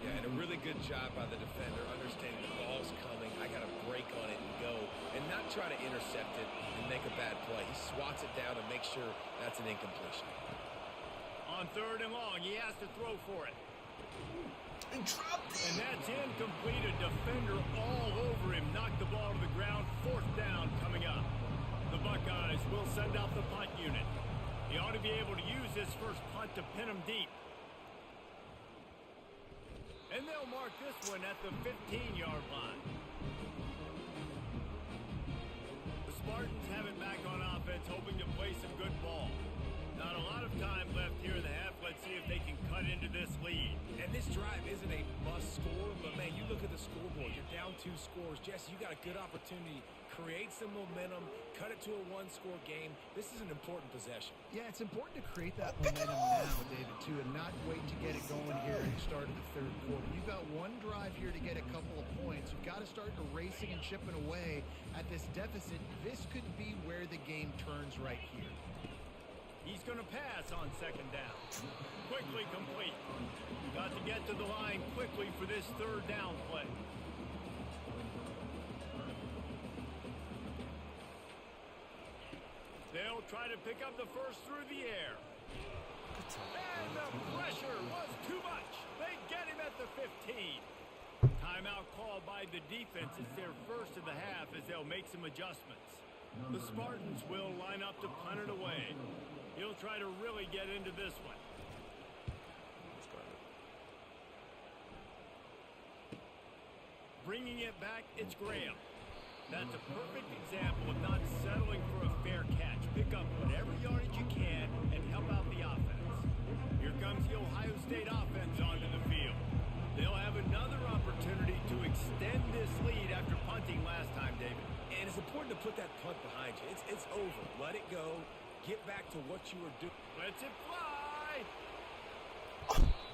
Yeah, and a really good job by the defender, understanding the ball's coming, I got to break on it and go, and not try to intercept it and make a bad play. He swats it down and makes sure that's an incompletion. On 3rd and long, he has to throw for it. He dropped it. And that's incomplete. A defender all over him. Knocked the ball to the ground. 4th down coming up. The Buckeyes will send out the punt unit. He ought to be able to use this first punt to pin him deep. And they'll mark this one at the 15-yard line. The Spartans have it back on offense, hoping to play some good ball. Not a lot of time left here in the half. Let's see if they can cut cut into this lead. And this drive isn't a must score, but man, you look at the scoreboard, you're down 2 scores. Jesse, you got a good opportunity. Create some momentum, cut it to a 1-score game. This is an important possession. Yeah, it's important to create that momentum now, David, too, and not wait to get it going here at the start of the third quarter. You've got one drive here to get a couple of points. You've got to start erasing and chipping away at this deficit. This could be where the game turns right here. He's going to pass on second down. Quickly complete. Got to get to the line quickly for this third down play. They'll try to pick up the first through the air. And the pressure was too much. They get him at the 15. Timeout called by the defense. It's their first of the half as they'll make some adjustments. The Spartans will line up to punt it away. He'll try to really get into this one. Bringing it back, it's Graham. That's a perfect example of not settling for a fair catch. Pick up whatever yardage you can and help out the offense. Here comes the Ohio State offense onto the field. They'll have another opportunity to extend this lead after punting last time, David. And it's important to put that punt behind you. It's over. Let it go. Get back to what you were doing. Lets it fly.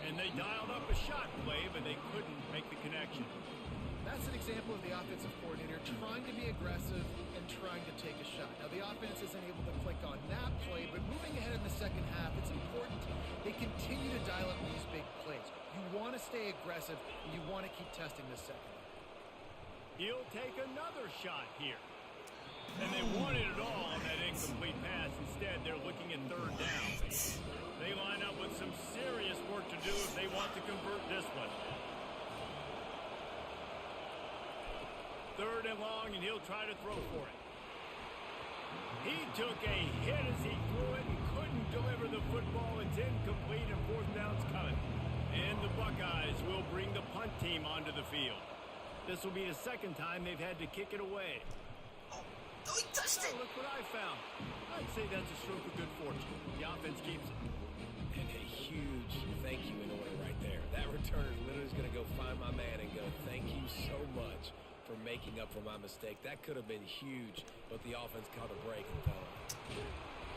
And they dialed up a shot play, but they couldn't make the connection. That's an example of the offensive coordinator trying to be aggressive and trying to take a shot. Now, the offense isn't able to click on that play, but moving ahead in the second half, it's important they continue to dial up these big plays. You want to stay aggressive, and you want to keep testing this second. He'll take another shot here. And they wanted it all on that incomplete pass. Instead, they're looking at third down. They line up with some serious work to do if they want to convert this one. Third and long, and he'll try to throw for it. He took a hit as he threw it and couldn't deliver the football. It's incomplete, and fourth down's coming. And the Buckeyes will bring the punt team onto the field. This will be the second time they've had to kick it away. Oh, he touched it! Look what I found. I'd say that's a stroke of good fortune. The offense keeps it. And a huge thank you in order right there. That returner literally is going to go find my man and go, thank you so much for making up for my mistake. That could have been huge, but the offense caught a break and fell.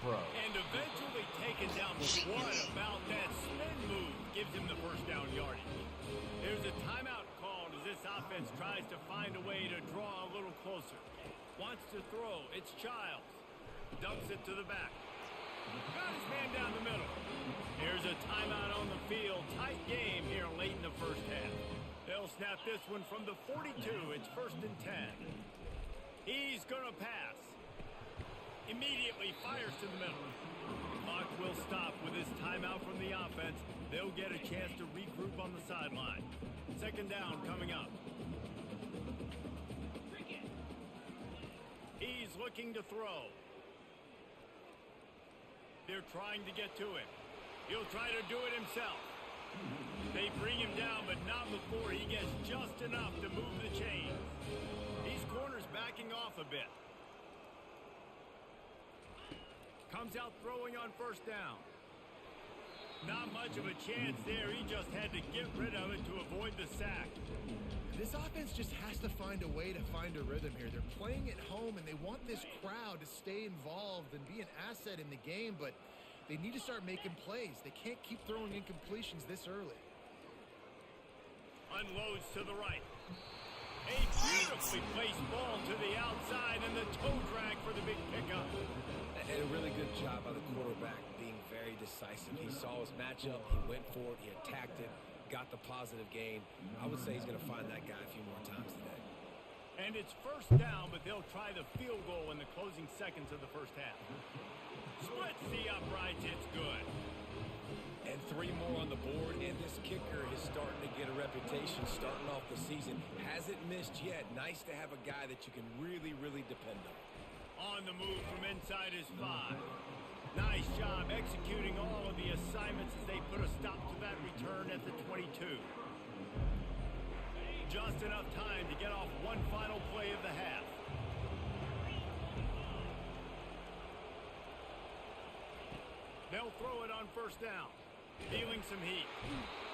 Bro. And eventually taken down. But what about that spin move gives him the first down yardage? There's a timeout called as this offense tries to find a way to draw a little closer. Wants to throw. It's Childs. Dumps it to the back. Got his man down the middle. Here's a timeout on the field. Tight game here late in the first half. They'll snap this one from the 42. It's first and 10. He's going to pass. Immediately fires to the middle. Clock will stop with his timeout from the offense. They'll get a chance to regroup on the sideline. Second down coming up. He's looking to throw. They're trying to get to him. He'll try to do it himself. They bring him down, but not before he gets just enough to move the chains. These corners backing off a bit. Comes out throwing on first down. Not much of a chance there. He just had to get rid of it to avoid the sack. This offense just has to find a way to find a rhythm here. They're playing at home, and they want this crowd to stay involved and be an asset in the game, but they need to start making plays. They can't keep throwing incompletions this early. Unloads to the right. A beautifully placed ball to the outside, and the toe drag for the big pickup. And a really good job by the quarterback being very decisive. He saw his matchup, he went for it, he attacked it, got the positive gain. I would say he's going to find that guy a few more times today. And it's first down, but they'll try the field goal in the closing seconds of the first half. Splits the uprights, it's good. And 3 more on the board, and this kicker is starting to get a reputation starting off the season. Hasn't missed yet. Nice to have a guy that you can really, really depend on. On the move from inside his 5. Nice job executing all of the assignments as they put a stop to that return at the 22. Just enough time to get off one final play of the half. They'll throw it on first down. feeling some heat.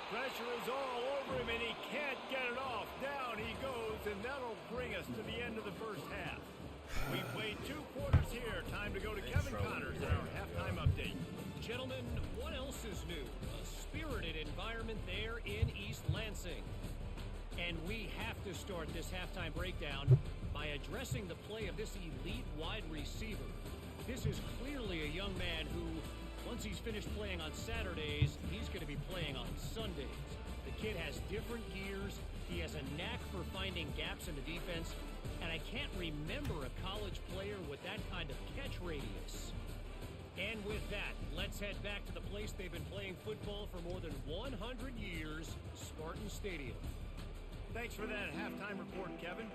Pressure is all over him, and he can't get it off. Down he goes, and that'll bring us to the end of the first half. We played 2 quarters here. Time to go to Kevin Connors in our halftime update. Gentlemen, what else is new? A spirited environment there in East Lansing. And we have to start this halftime breakdown by addressing the play of this elite wide receiver. This is clearly a young man who, once he's finished playing on Saturdays, he's going to be playing on Sundays. The kid has different gears. He has a knack for finding gaps in the defense. And I can't remember a college player with that kind of catch radius. And with that, let's head back to the place they've been playing football for more than 100 years, Spartan Stadium. Thanks for that halftime report, Kevin.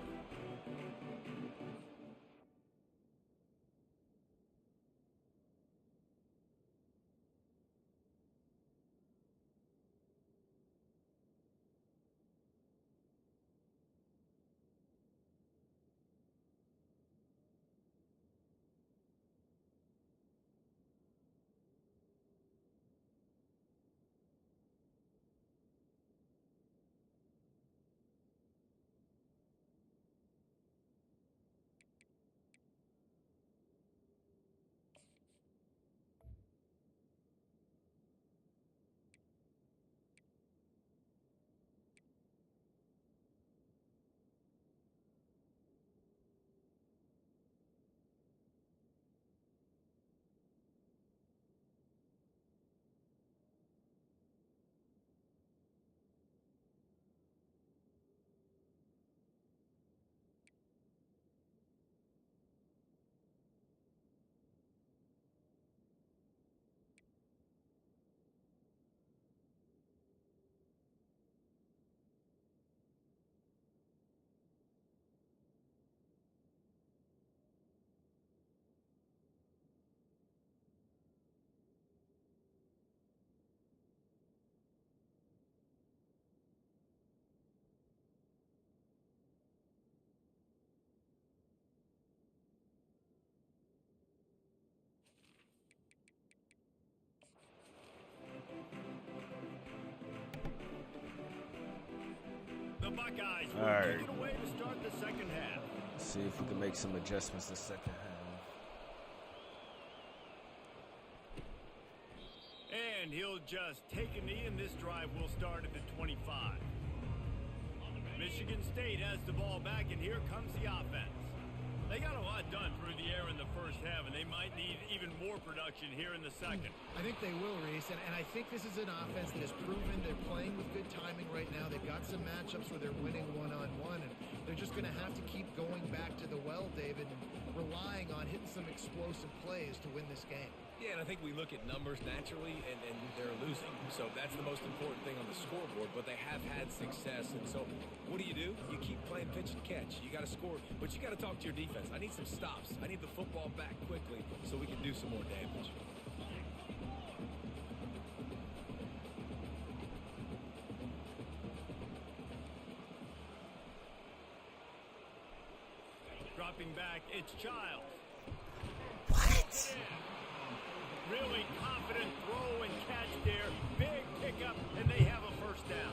The Buckeyes will kick it away to start the second half. Let's see if we can make some adjustments the second half. And he'll just take a knee, and this drive will start at the 25. Michigan State has the ball back, and here comes the offense. They got a lot done through the air in the first half, and they might need even more production here in the second. I think they will, Reese, and I think this is an offense that has proven they're playing with good timing right now. They've got some matchups where they're winning one-on-one, and they're just going to have to keep going back to the well, David, and relying on hitting some explosive plays to win this game. Yeah, and I think we look at numbers naturally, and they're losing. So that's the most important thing on the scoreboard, but they have had success. And so what do? You keep playing pitch and catch. You got to score, but you got to talk to your defense. I need some stops. I need the football back quickly so we can do some more damage. Dropping back, it's Childs. What? Really confident throw and catch there. Big pickup, and they have a first down.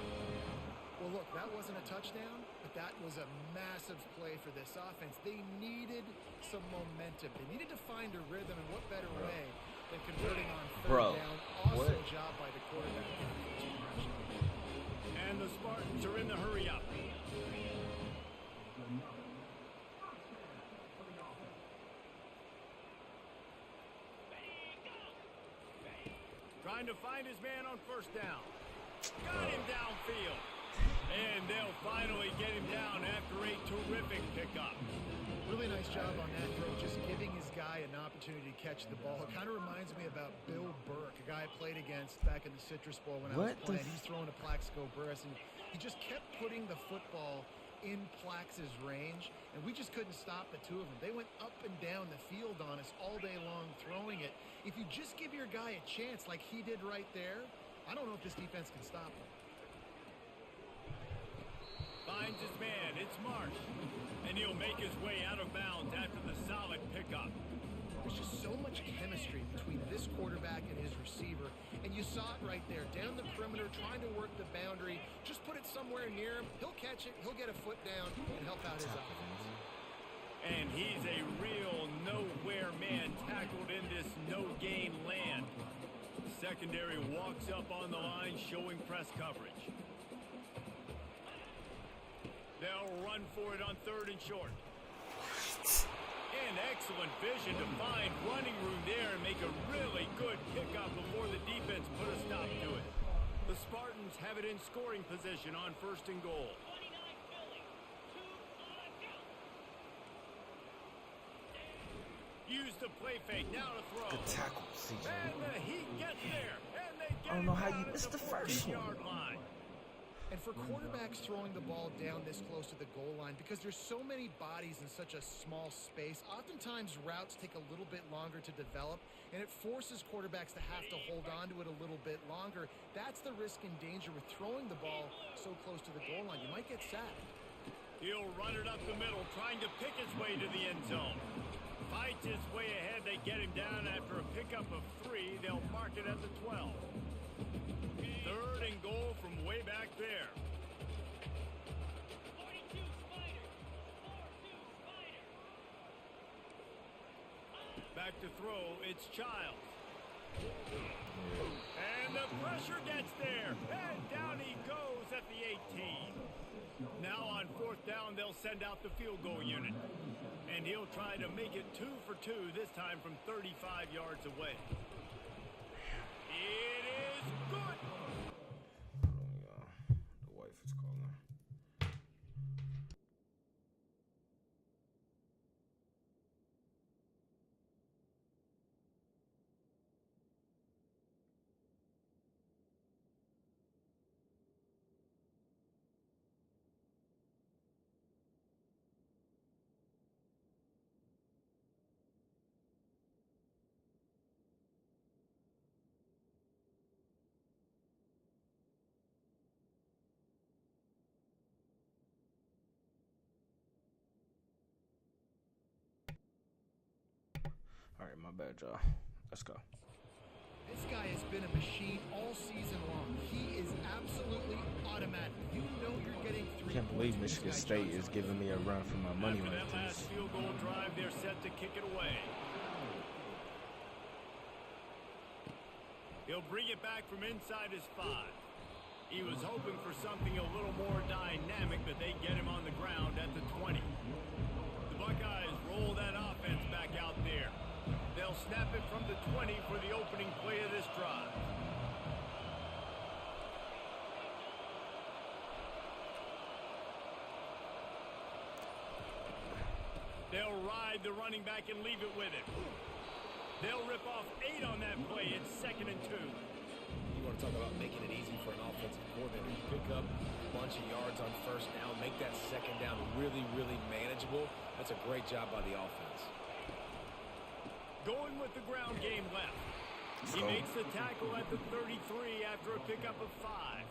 Well, look, that wasn't a touchdown, but that was a massive play for this offense. They needed some momentum. They needed to find a rhythm, and what better way than converting on third down. Awesome job by the quarterback. And the Spartans are in the hurry-up. Trying to find his man on first down. Got him downfield. And they'll finally get him down after a terrific pickup. Really nice job on that throw, just giving his guy an opportunity to catch the ball. It kind of reminds me about Bill Burke, a guy I played against back in the Citrus Bowl when I was playing. He's throwing to Plaxico Burress, and he just kept putting the football in Plax's range, and we just couldn't stop the two of them. They went up and down the field on us all day long throwing it. If you just give your guy a chance like he did right there, I don't know if this defense can stop him. Finds his man, it's Marsh. And he'll make his way out of bounds after the solid pickup. There's just so much chemistry between this quarterback and his receiver, and And you saw it right there, down the perimeter, trying to work the boundary. Just put it somewhere near him. He'll catch it. He'll get a foot down and help out his offense. And he's a real nowhere man tackled in this no-gain land. Secondary walks up on the line, showing press coverage. They'll run for it on 3rd and short. And excellent vision to find running room there and make a really good pickup before the defense put a stop to it. The Spartans have it in scoring position on 1st and goal. Use the play fake, now to throw. Good tackle, CJ. And he gets there. And they get I don't know how you it missed the first one. 14-yard line. And for quarterbacks throwing the ball down this close to the goal line, because there's so many bodies in such a small space, oftentimes routes take a little bit longer to develop, and it forces quarterbacks to have to hold on to it a little bit longer. That's the risk and danger with throwing the ball so close to the goal line. You might get sacked. He'll run it up the middle, trying to pick his way to the end zone. Fights his way ahead. They get him down after a pickup of 3. They'll mark it at the 12. 3rd and goal from way back there. Back to throw, it's Childs. And the pressure gets there. And down he goes at the 18. Now on 4th down, they'll send out the field goal unit. And he'll try to make it 2 for 2, this time from 35 yards away. It is good. The wife is calling. All right, my bad, y'all. Let's go. This guy has been a machine all season long. He is absolutely automatic. You know you're getting 3 Can't believe points Michigan when this guy State jumps is giving me a run for my money After like that last this. field goal drive, they're set to kick it away. He'll bring it back from inside his 5. He was hoping for something a little more dynamic, but they get him on the ground at the 20. The Buckeyes roll that offense back out there. They'll snap it from the 20 for the opening play of this drive. They'll ride the running back and leave it with him. They'll rip off 8 on that play. It's 2nd and 2. You want to talk about making it easy for an offensive coordinator. You pick up a bunch of yards on 1st down, make that 2nd down really, really manageable. That's a great job by the offense. Going with the ground game left. He makes the tackle at the 33 after a pickup of 5.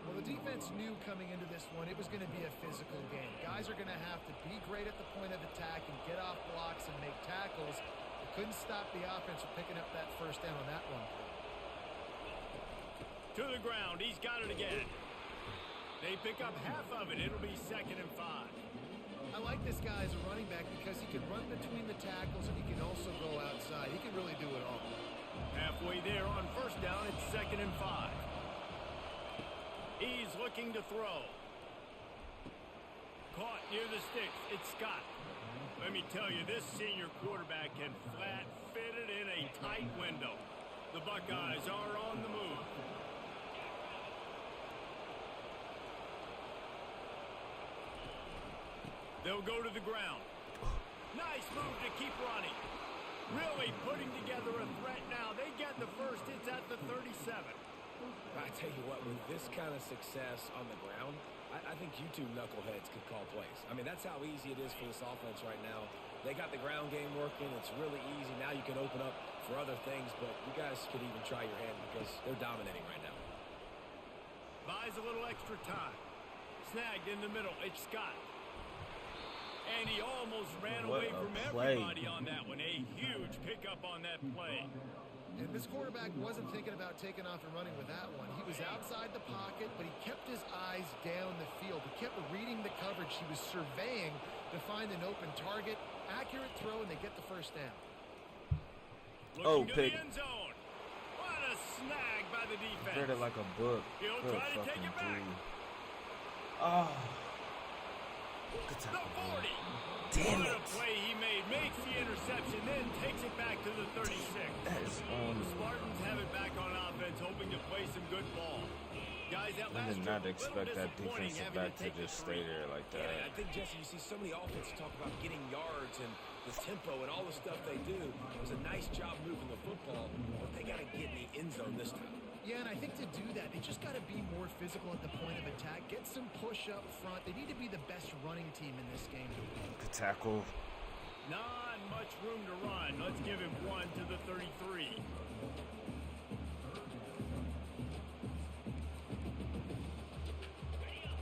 Well, the defense knew coming into this one it was going to be a physical game. Guys are going to have to be great at the point of attack and get off blocks and make tackles. They couldn't stop the offense from picking up that 1st down on that one. To the ground. He's got it again. They pick up half of it. It'll be 2nd and 5. I like this guy as a running back because he can run between the tackles and he can also go outside. He can really do it all. Halfway there on 1st down, it's 2nd and 5. He's looking to throw. Caught near the sticks. It's Scott. Let me tell you, this senior quarterback can flat fit it in a tight window. The Buckeyes are on the move. They'll go to the ground. Nice move to keep running. Really putting together a threat now. They get the 1st. It's at the 37. I tell you what, with this kind of success on the ground, I think you two knuckleheads could call plays. I mean, that's how easy it is for this offense right now. They got the ground game working. It's really easy. Now you can open up for other things, but you guys could even try your hand because they're dominating right now. Buys a little extra time. Snagged in the middle. It's Scott. And he almost ran away from everybody on that one. A huge pickup on that play. And this quarterback wasn't thinking about taking off and running with that one. He was outside the pocket, but he kept his eyes down the field. He kept reading the coverage. He was surveying to find an open target. Accurate throw, and they get the first down. Looking to pick. the end zone. What a snag by the defense. Read it like a book. He'll Good try to take fucking it back. dude. Oh. Good The tackle. 40. Damn What a it. play he made. Makes the interception, then takes it back to the 36. That is on. The Spartans have it back on offense, hoping to play some good ball. Guys, that I last did drive, not a expect little that disappointing defensive having back to take the just three. stay there like Yeah, that. I think, Jesse, you see so many offenses talk about getting yards and the tempo and all the stuff they do. It was a nice job moving the football, but they got to get in the end zone this time. Yeah, and I think to do that, they just got to be more physical at the point of attack. Get some push up front. They need to be the best running team in this game. Good tackle. Not much room to run. Let's give him one to the 33.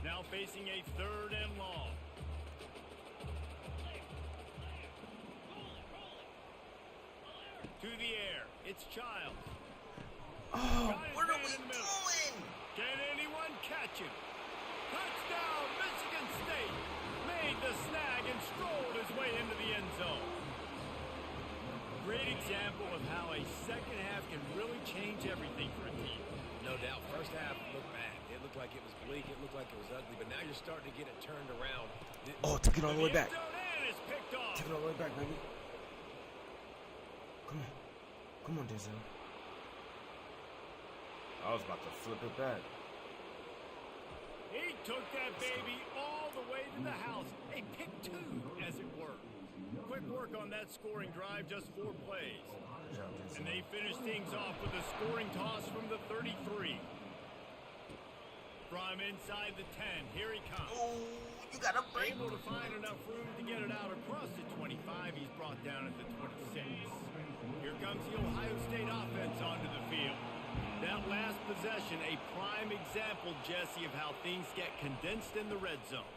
Now facing a 3rd and long. To the air. It's Childs. Oh, Got his what are man we in the middle. doing? Can anyone catch him? Touchdown, Michigan State. Made the snag and strolled his way into the end zone. Great example of how a second half can really change everything for a team. No doubt. First half looked bad. It looked like it was bleak. It looked like it was ugly. But now you're starting to get it turned around. Oh, took it all the way end back. zone and is picked off. Took it all the way back, baby. Come on. Come on, Denzel. I was about to flip it back. He took that baby all the way to the house. A pick 2, as it were. Quick work on that scoring drive, just 4 plays. Good job, Denzel. And they finish things off with a scoring toss from the 33. From inside the 10, here he comes. Oh, you got a break. Able to find enough room to get it out across the 25. He's brought down at the 26. Here comes the Ohio State offense onto the field. That last possession, a prime example, Jesse, of how things get condensed in the red zone.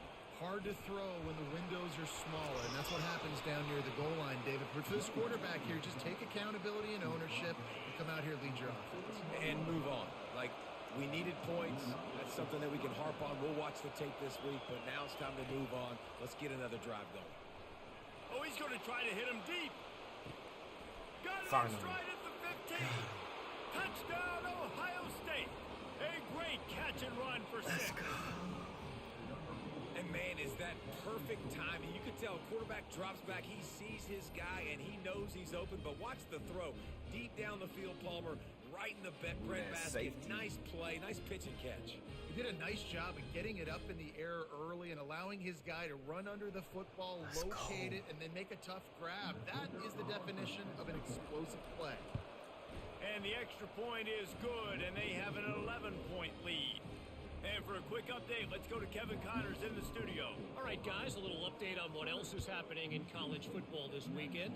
Hard to throw when the windows are smaller, and that's what happens down near the goal line, David. But for this quarterback here, just take accountability and ownership and come out here and lead your offense. And move on. Like, we needed points. That's something that we can harp on. We'll watch the tape this week, but now it's time to move on. Let's get another drive going. Oh, he's going to try to hit him deep. Got it Finally. straight at the 15. Touchdown, Ohio State. A great catch and run for 6. And, man, is that perfect timing. You can tell quarterback drops back. He sees his guy, and he knows he's open. But watch the throw. Deep down the field, Palmer, right in the bread basket. Safety. Nice play. Nice pitch and catch. He did a nice job of getting it up in the air early and allowing his guy to run under the football, locate it, and then make a tough grab. That is the definition of an explosive play. And the extra point is good, and they have an 11-point lead. And for a quick update, let's go to Kevin Connors in the studio. All right, guys, a little update on what else is happening in college football this weekend.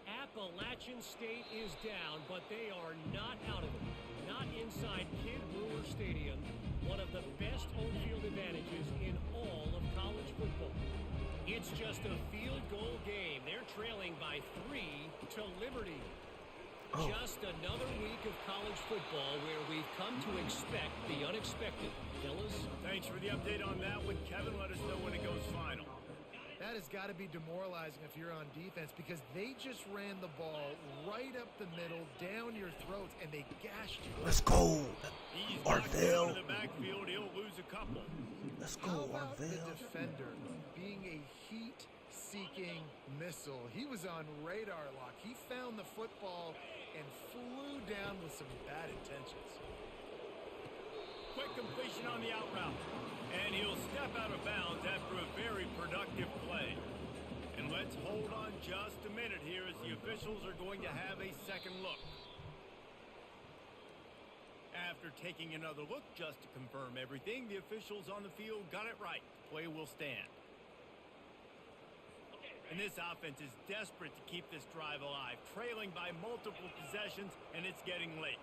Appalachian State is down, but they are not out of it. Not inside Kid Brewer Stadium, one of the best home field advantages in all of college football. It's just a field goal game. They're trailing by 3 to Liberty. Oh. Just another week of college football where we've come to expect the unexpected. Fellas? Thanks for the update on that one, Kevin. Let us know when it goes final. That has got to be demoralizing if you're on defense because they just ran the ball right up the middle, down your throats, and they gashed you. Let's go. He's knocked down Arvell. to the backfield. He'll lose a couple. Let's How go, about the Arvell. defender being a heat-seeking missile? He was on radar lock. He found the football and flew down with some bad intentions. Quick completion on the out route. And he'll step out of bounds after a very productive play. And let's hold on just a minute here as the officials are going to have a second look. After taking another look just to confirm everything, the officials on the field got it right. Play will stand. And this offense is desperate to keep this drive alive, trailing by multiple possessions, and it's getting late.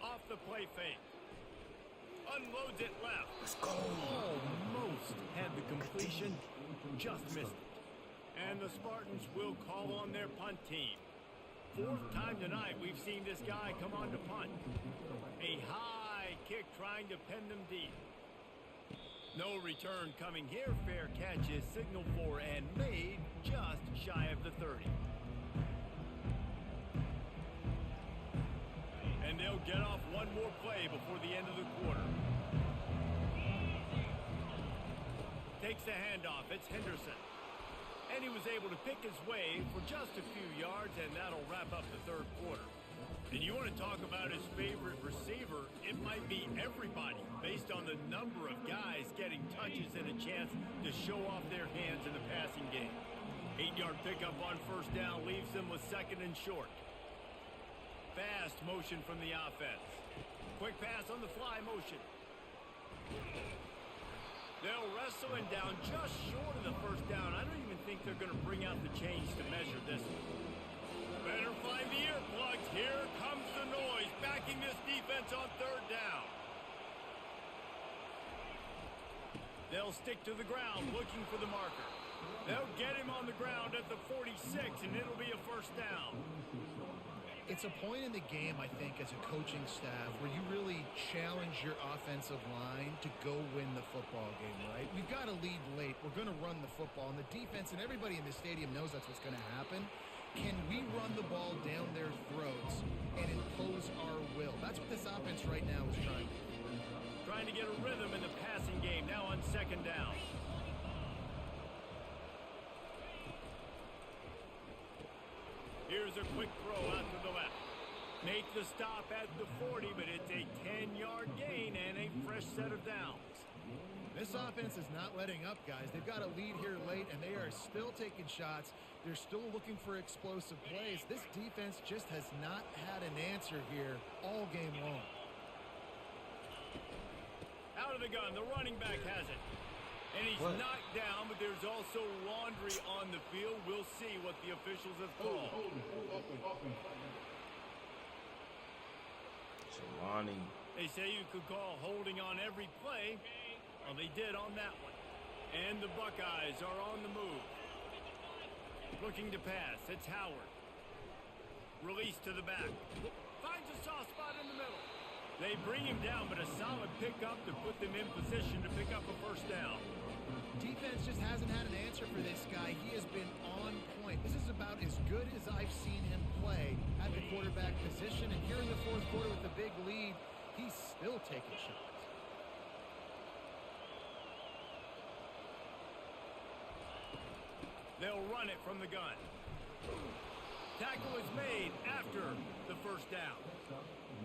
Off the play fake. Unloads it left. Let's go. Almost had the completion, just missed it. And the Spartans will call on their punt team. Fourth time tonight we've seen this guy come on to punt. A high kick trying to pin them deep. No return coming here. Fair catch is signaled for and made just shy of the 30. And they'll get off one more play before the end of the quarter. Takes the handoff. It's Henderson. And he was able to pick his way for just a few yards, and that'll wrap up the third quarter. And you want to talk about his favorite receiver, it might be everybody, based on the number of guys getting touches and a chance to show off their hands in the passing game. 8-yard pickup on first down leaves them with second and short. Fast motion from the offense. Quick pass on the fly motion. They'll wrestle him down just short of the first down. I don't even think they're going to bring out the chains to measure this one. Better find the earplugs. Here comes the noise, backing this defense on third down. They'll stick to the ground, looking for the marker. They'll get him on the ground at the 46, and it'll be a first down. It's a point in the game, I think, as a coaching staff where you really challenge your offensive line to go win the football game, right? We've got to lead late. We're going to run the football. And the defense and everybody in the stadium knows that's what's going to happen. Can we run the ball down their throats and impose our will? That's what this offense right now is trying to do. Trying to get a rhythm in the passing game now on second down. Here's a quick throw out to the left. Make the stop at the 40, but it's a 10-yard gain and a fresh set of downs. This offense is not letting up, guys. They've got a lead here late, and they are still taking shots. They're still looking for explosive plays. This defense just has not had an answer here all game long. Out of the gun, the running back has it. And he's knocked down, but there's also laundry on the field. We'll see what the officials have called. Jelani. They say you could call holding on every play. Well, they did on that one. And the Buckeyes are on the move. Looking to pass. It's Howard. Release to the back. Finds a soft spot in the middle. They bring him down, but a solid pickup to put them in position to pick up a first down. Defense just hasn't had an answer for this guy. He has been on point. This is about as good as I've seen him play at the quarterback position. And here in the fourth quarter with the big lead, he's still taking shots. They'll run it from the gun. Tackle is made after the first down.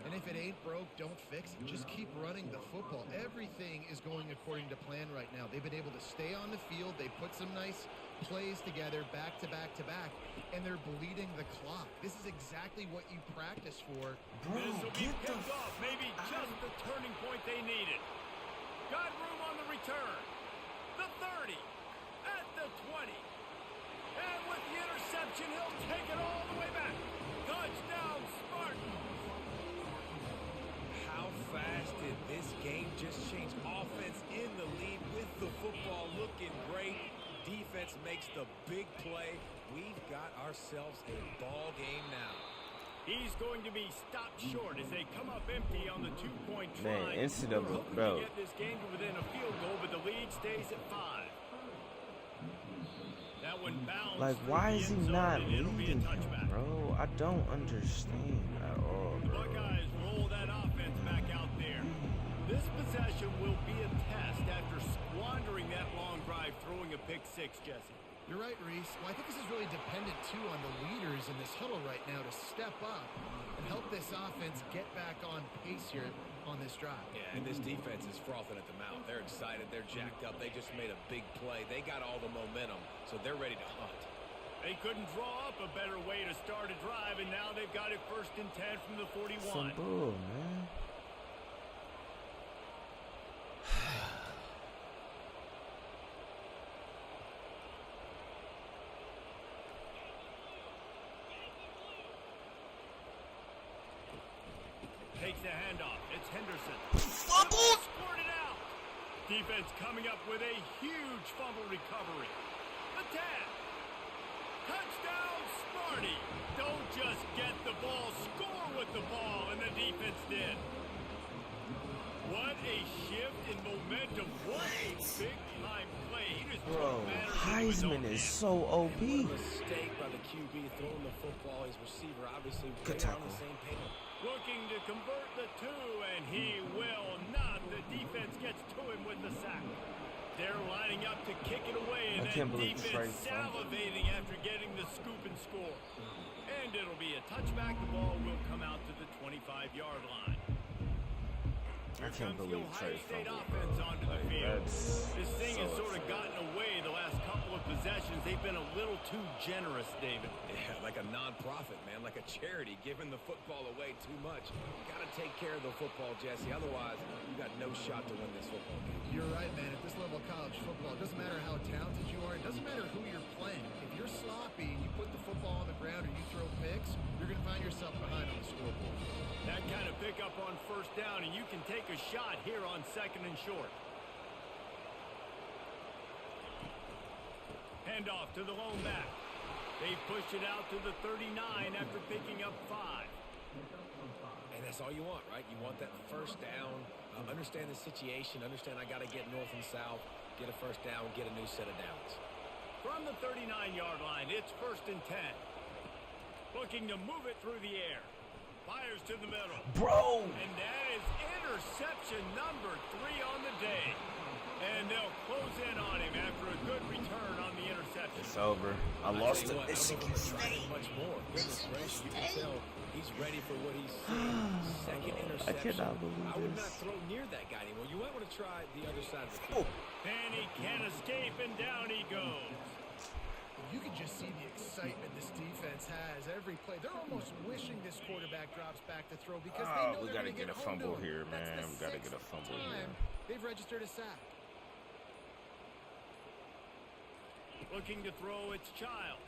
And if it ain't broke, don't fix it. Just keep running the football. Everything is going according to plan right now. They've been able to stay on the field. They put some nice plays together back to back to back, and they're bleeding the clock. This is exactly what you practice for. Bro, This will be get the picked off. Maybe just the turning point they needed. Got room on the return. The 30. At the 20. And with the interception, he'll take it all the way back. Touchdown, Spartans. How fast did this game just change? Offense in the lead with the football looking great. Defense makes the big play. We've got ourselves a ball game now. He's going to be stopped short as they come up empty on the two-point try. Man, They're NCAA, hoping bro. to get this game to within a field goal, but the lead stays at 5. That one bounced Like, through why the is he end zone, not and it'll be a leading him, touchback. bro? I don't understand at all, The bro. Buckeyes roll that offense back out there. This possession will be a test after squandering that long drive, throwing a pick six, Jesse. You're right, Reese. Well, I think this is really dependent, too, on the leaders in this huddle right now to step up and help this offense get back on pace here on this drive. Yeah, and this defense is frothing at the mouth. They're excited. They're jacked up. They just made a big play. They got all the momentum, so they're ready to hunt. They couldn't draw up a better way to start a drive, and now they've got it 1st and 10 from the 41. Some bull, man. Takes the handoff. It's Henderson. Fumbled! Squirted out. Defense coming up with a huge fumble recovery. The 10. Touchdown, Smarty. Don't just get the ball, score with the ball, and the defense did. What a shift in momentum. What a big-time play. He just Bro, took matters into his Heisman own is hands. so OP. Mistake by the QB throwing the football. His receiver obviously Good they were on tackle. the same page. Looking to convert the two, and he will not. The defense gets to him with the sack. They're lining up to kick it away, and I can't that believe defense Trey fumbled. salivating after getting the scoop and score. And it'll be a touchback. The ball will come out to the 25-yard line. I can't believe Trey State fumbled, offense bro. onto the Like, field. that's This thing so has sort of upsetting. gotten away the last couple of possessions. They've been a little too generous, David. Yeah, like a non-profit, man, like a charity, giving the football away too much. You got to take care of the football, Jesse. Otherwise, you got no shot to win this football game. You're right, man. At this level of college football, it doesn't matter how talented you are. It doesn't matter who you're playing. If you're sloppy and you put the football on the ground or you throw picks, you're going to find yourself behind on the scoreboard. That kind of pickup on first down, and you can take a shot here on second and short. Handoff to the lone back. They've pushed it out to the 39 after picking up 5. And that's all you want, right? You want that first down, understand the situation, understand I got to get north and south, get a first down, get a new set of downs. From the 39-yard line, it's first and 10. Looking to move it through the air. Fires to the middle. Bro! And that is interception number 3 on the day. And they'll close in on him after a good return on the interception. It's over. I lost to Michigan State. Much more. Goodness gracious, you can tell he's ready for what he's seeing. Second interception. I cannot believe I would not this. throw near that guy anymore. You might want to try the other side of the field. And he can't escape, and down he goes. You can just see the excitement this defense has every play. They're almost wishing this quarterback drops back to throw because they know we they're gotta going to get a home fumble to him. here, That's man. the We gotta get a sixth fumble time here. they've registered a sack. Looking to throw, it's Childs.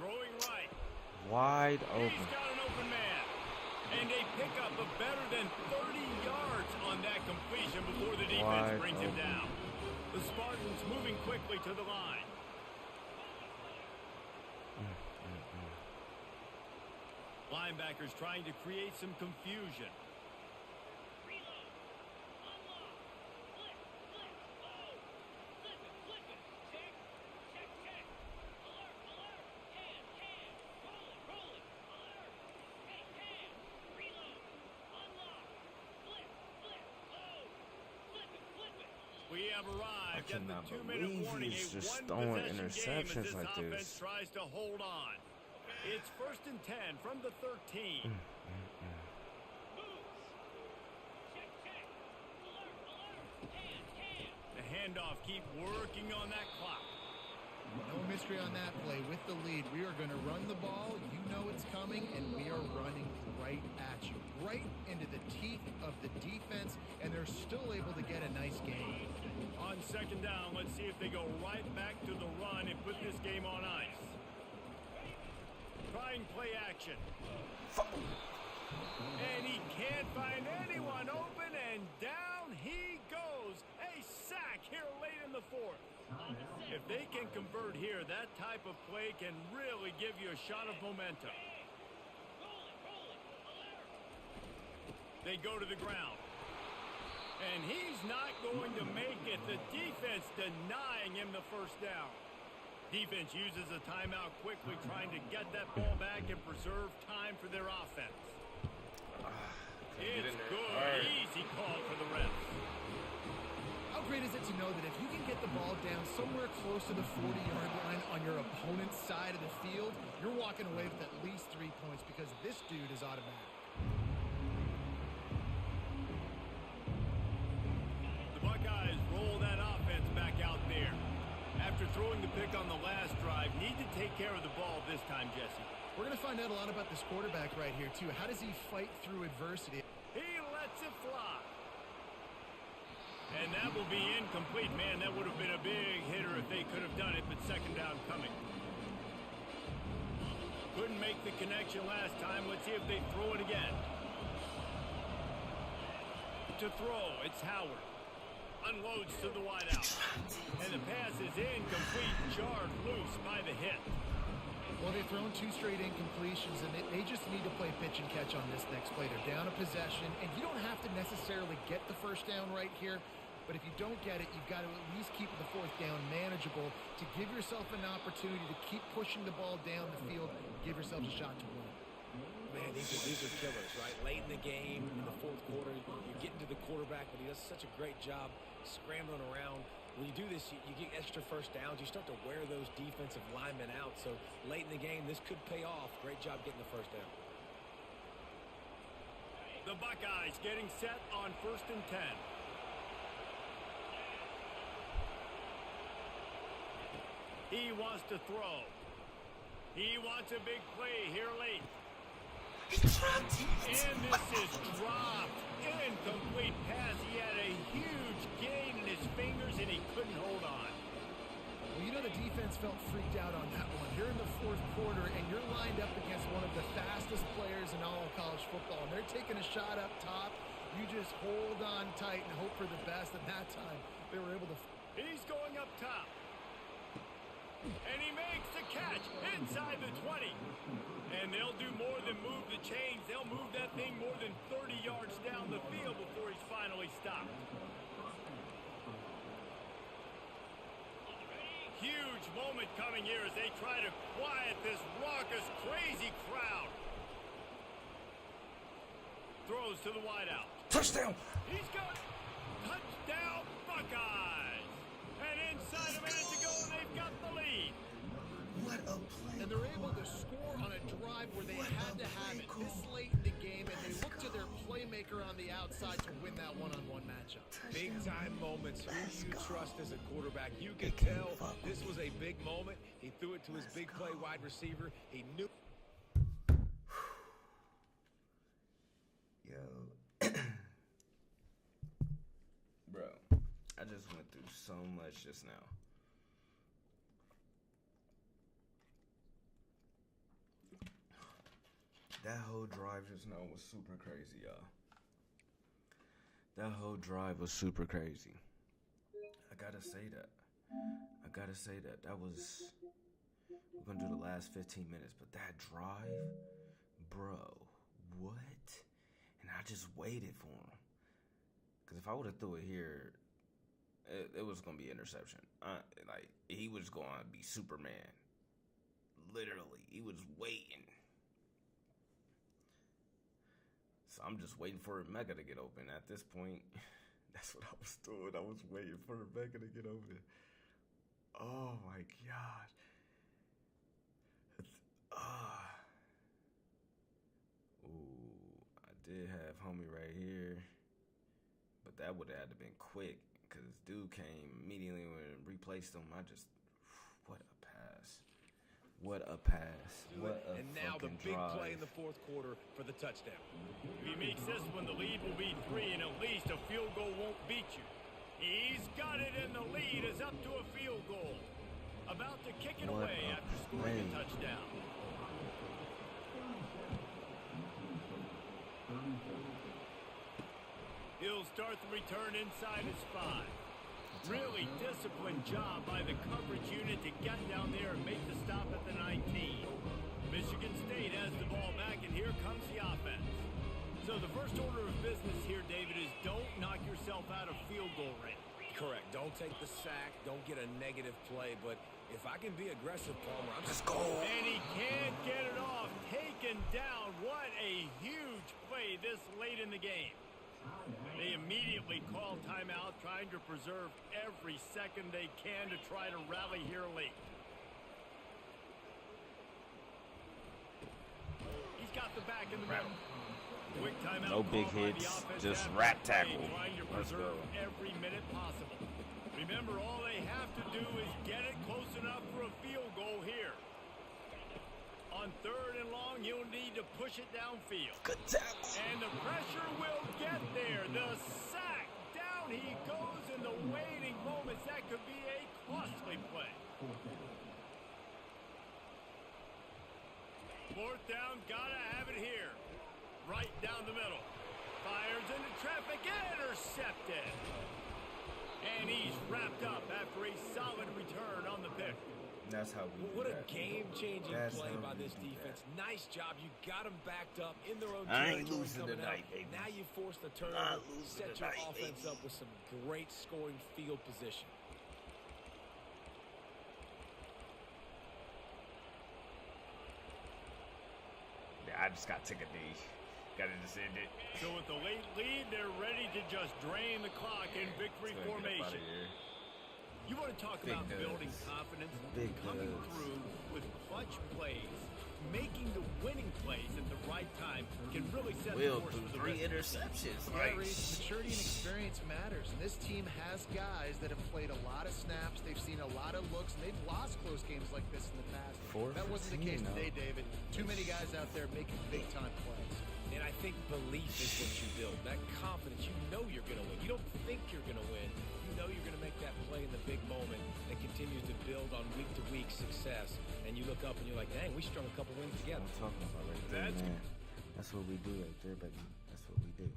Throwing right. Wide He's open. got an open man. And a pickup of better than 30 yards on that completion before the defense Wide brings him open. down. The Spartans moving quickly to the line. Linebackers trying to create some confusion. We have arrived at cannot the 2-minute believe warning. he's A just one throwing possession game as interceptions this like offense this. tries to hold on. It's first and 10 from the 13. The handoff, keep working on that clock. No mystery on that play. With the lead, we are going to run the ball. You know it's coming, and we are running right at you. Right into the teeth of the defense, and they're still able to get a nice gain. On second down, let's see if they go right back to the run and put this game on ice. Trying play action. And he can't find anyone open, and down he goes. A sack here late in the fourth. If they can convert here, that type of play can really give you a shot of momentum. They go to the ground. And he's not going to make it. The defense denying him the first down. Defense uses a timeout quickly, trying to get that ball back and preserve time for their offense. It's good. Easy call for the refs. How great is it to know that if you can get the ball down somewhere close to the 40-yard line on your opponent's side of the field, you're walking away with at least 3 points because this dude is automatic. The Buckeyes roll that offense back out there. After throwing the pick on the last drive, need to take care of the ball this time, Jesse. We're going to find out a lot about this quarterback right here, too. How does he fight through adversity? He lets it fly. And that will be incomplete. Man, that would have been a big hitter if they could have done it, but second down coming. Couldn't make the connection last time. Let's see if they throw it again. To throw, it's Howard. Unloads to the wideout. And the pass is incomplete, jarred loose by the hit. Well, they've thrown 2 straight incompletions, and they just need to play pitch and catch on this next play. They're down a possession, and you don't have to necessarily get the first down right here, but if you don't get it, you've got to at least keep the 4th down manageable to give yourself an opportunity to keep pushing the ball down the field and give yourself a shot to win. Man, these are killers, right? Late in the game, in the 4th quarter, you're getting to the quarterback, but he does such a great job scrambling around. When you do this, you get extra first downs. You start to wear those defensive linemen out. So late in the game, this could pay off. Great job getting the first down. The Buckeyes getting set on 1st and 10. He wants to throw. He wants a big play here late. He dropped it. And this is dropped. Incomplete pass. He had a huge gain in his fingers, and he couldn't hold on. Well, you know the defense felt freaked out on that one. You're in the 4th quarter, and you're lined up against one of the fastest players in all of college football. And they're taking a shot up top. You just hold on tight and hope for the best. And that time, they were able to... He's going up top. And he makes the catch inside the 20. And they'll do more than move the chains. They'll move that thing more than 30 yards down the field before he's finally stopped. Huge moment coming here as they try to quiet this raucous, crazy crowd. Throws to the wideout. Touchdown. He's got it. Touchdown, Buckeyes. And inside a minute to go, and they've got the lead. What a play. And they're able to score on a drive where they had to have it this late in the game, and they look to their playmaker on the outside to win that one-on-one matchup. Big-time moments. Who do you trust as a quarterback? You can tell this was a big moment. He threw it to his big play wide receiver. He knew. Yo. Bro, I just went through so much just now. That whole drive just now was super crazy, y'all. That whole drive was super crazy. I gotta say that. That was... We're gonna do the last 15 minutes, but that drive, bro, what? And I just waited for him. Because if I would have threw it here, it was gonna be an interception. Like, he was gonna be Superman. Literally, he was waiting. So I'm just waiting for Mega to get open. At this point, that's what I was doing. I was waiting for Mega to get open. Oh my gosh. Ooh, I did have homie right here, but that would have had to been quick because dude came immediately when it replaced him. What a pass. What a pass. What a And now the big drive. play in the 4th quarter for the touchdown. If he makes this one, the lead will be 3, and at least a field goal won't beat you. He's got it, and the lead is up to a field goal. About to kick it away after scoring a touchdown. He'll start the return inside his 5. Really disciplined job by the coverage unit to get down there and make the stop at the 19. Michigan State has the ball back, and here comes the offense. So the first order of business here, David, is don't knock yourself out of field goal range. Correct. Don't take the sack. Don't get a negative play. But if I can be aggressive, Palmer, I'm just Let's go. And he can't get it off. Taken down. What a huge play this late in the game. They immediately call timeout, trying to preserve every second they can to try to rally here late. He's got the back in the middle. Quick timeout. No big hits, just rat tackle. Trying to Let's preserve go. every minute possible. Remember, all they have to do is get it close enough for a field goal here. On 3rd and long, you'll need to push it downfield. Good tackle. And the pressure will get there. The sack. Down he goes in the waiting moments. That could be a costly play. 4th down, gotta have it here. Right down the middle. Fires into traffic, intercepted. wrapped up after a solid return on the pick. That's how we What do a that. game-changing That's play how by we this do defense. that. Nice job. You got them backed up in their own I ain't territory losing coming tonight, out. baby. Now you force the Not turnover, losing set your tonight, offense baby. up with some great scoring field position. Yeah, I just got to take a knee. Gotta just end it. So with the late lead, they're ready to just drain the clock in victory Let's go get up formation. outta here. You want to talk Big about does. building confidence, Big coming does. through with clutch plays, making the winning plays at the right time can really set Will the course threw for the 3 rest of the season. interceptions. Yeah, Like, Reese, maturity and experience matters, and this team has guys that have played a lot of snaps. They've seen a lot of looks, and they've lost close games like this in the past. 4 That for wasn't the case 10, today, though. David. Too many guys out there making big-time plays. And I think belief is what you build. That confidence. You know you're going to win. You don't think you're going to win. You know you're going to make that play in the big moment that continues to build on week-to-week success. And you look up and you're like, dang, we strung a couple wins together. I'm talking about right there, That's man. That's what we do right there, baby. That's what we do.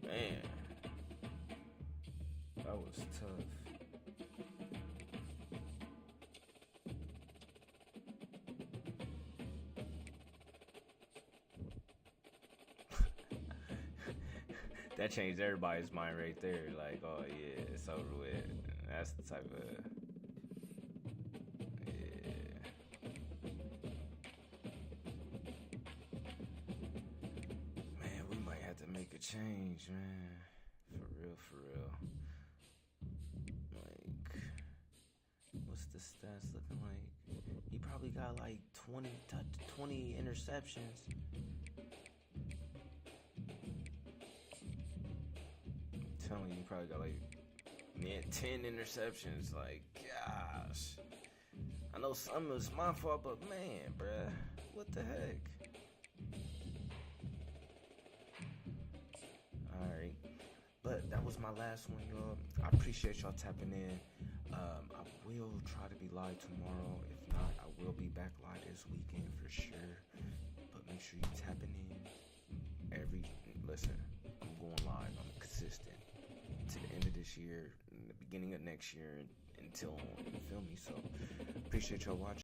Man, that was tough. That changed everybody's mind right there. Like, oh yeah, it's over with. That's the type of Man, we might have to make a change, man. For real, for real. Like, what's the stats looking like? He probably got like 20 interceptions. I'm telling you, he probably got like 10 interceptions. Like, gosh. I know some of it's my fault, but man, bruh, what the heck? Alright, but that was my last one, y'all. I appreciate y'all tapping in. I will try to be live tomorrow. If not, I will be back live this weekend for sure. But make sure you tapping in listen, I'm going live. I'm consistent to the end of this year, the beginning of next year, until, you feel me? So, appreciate y'all watching.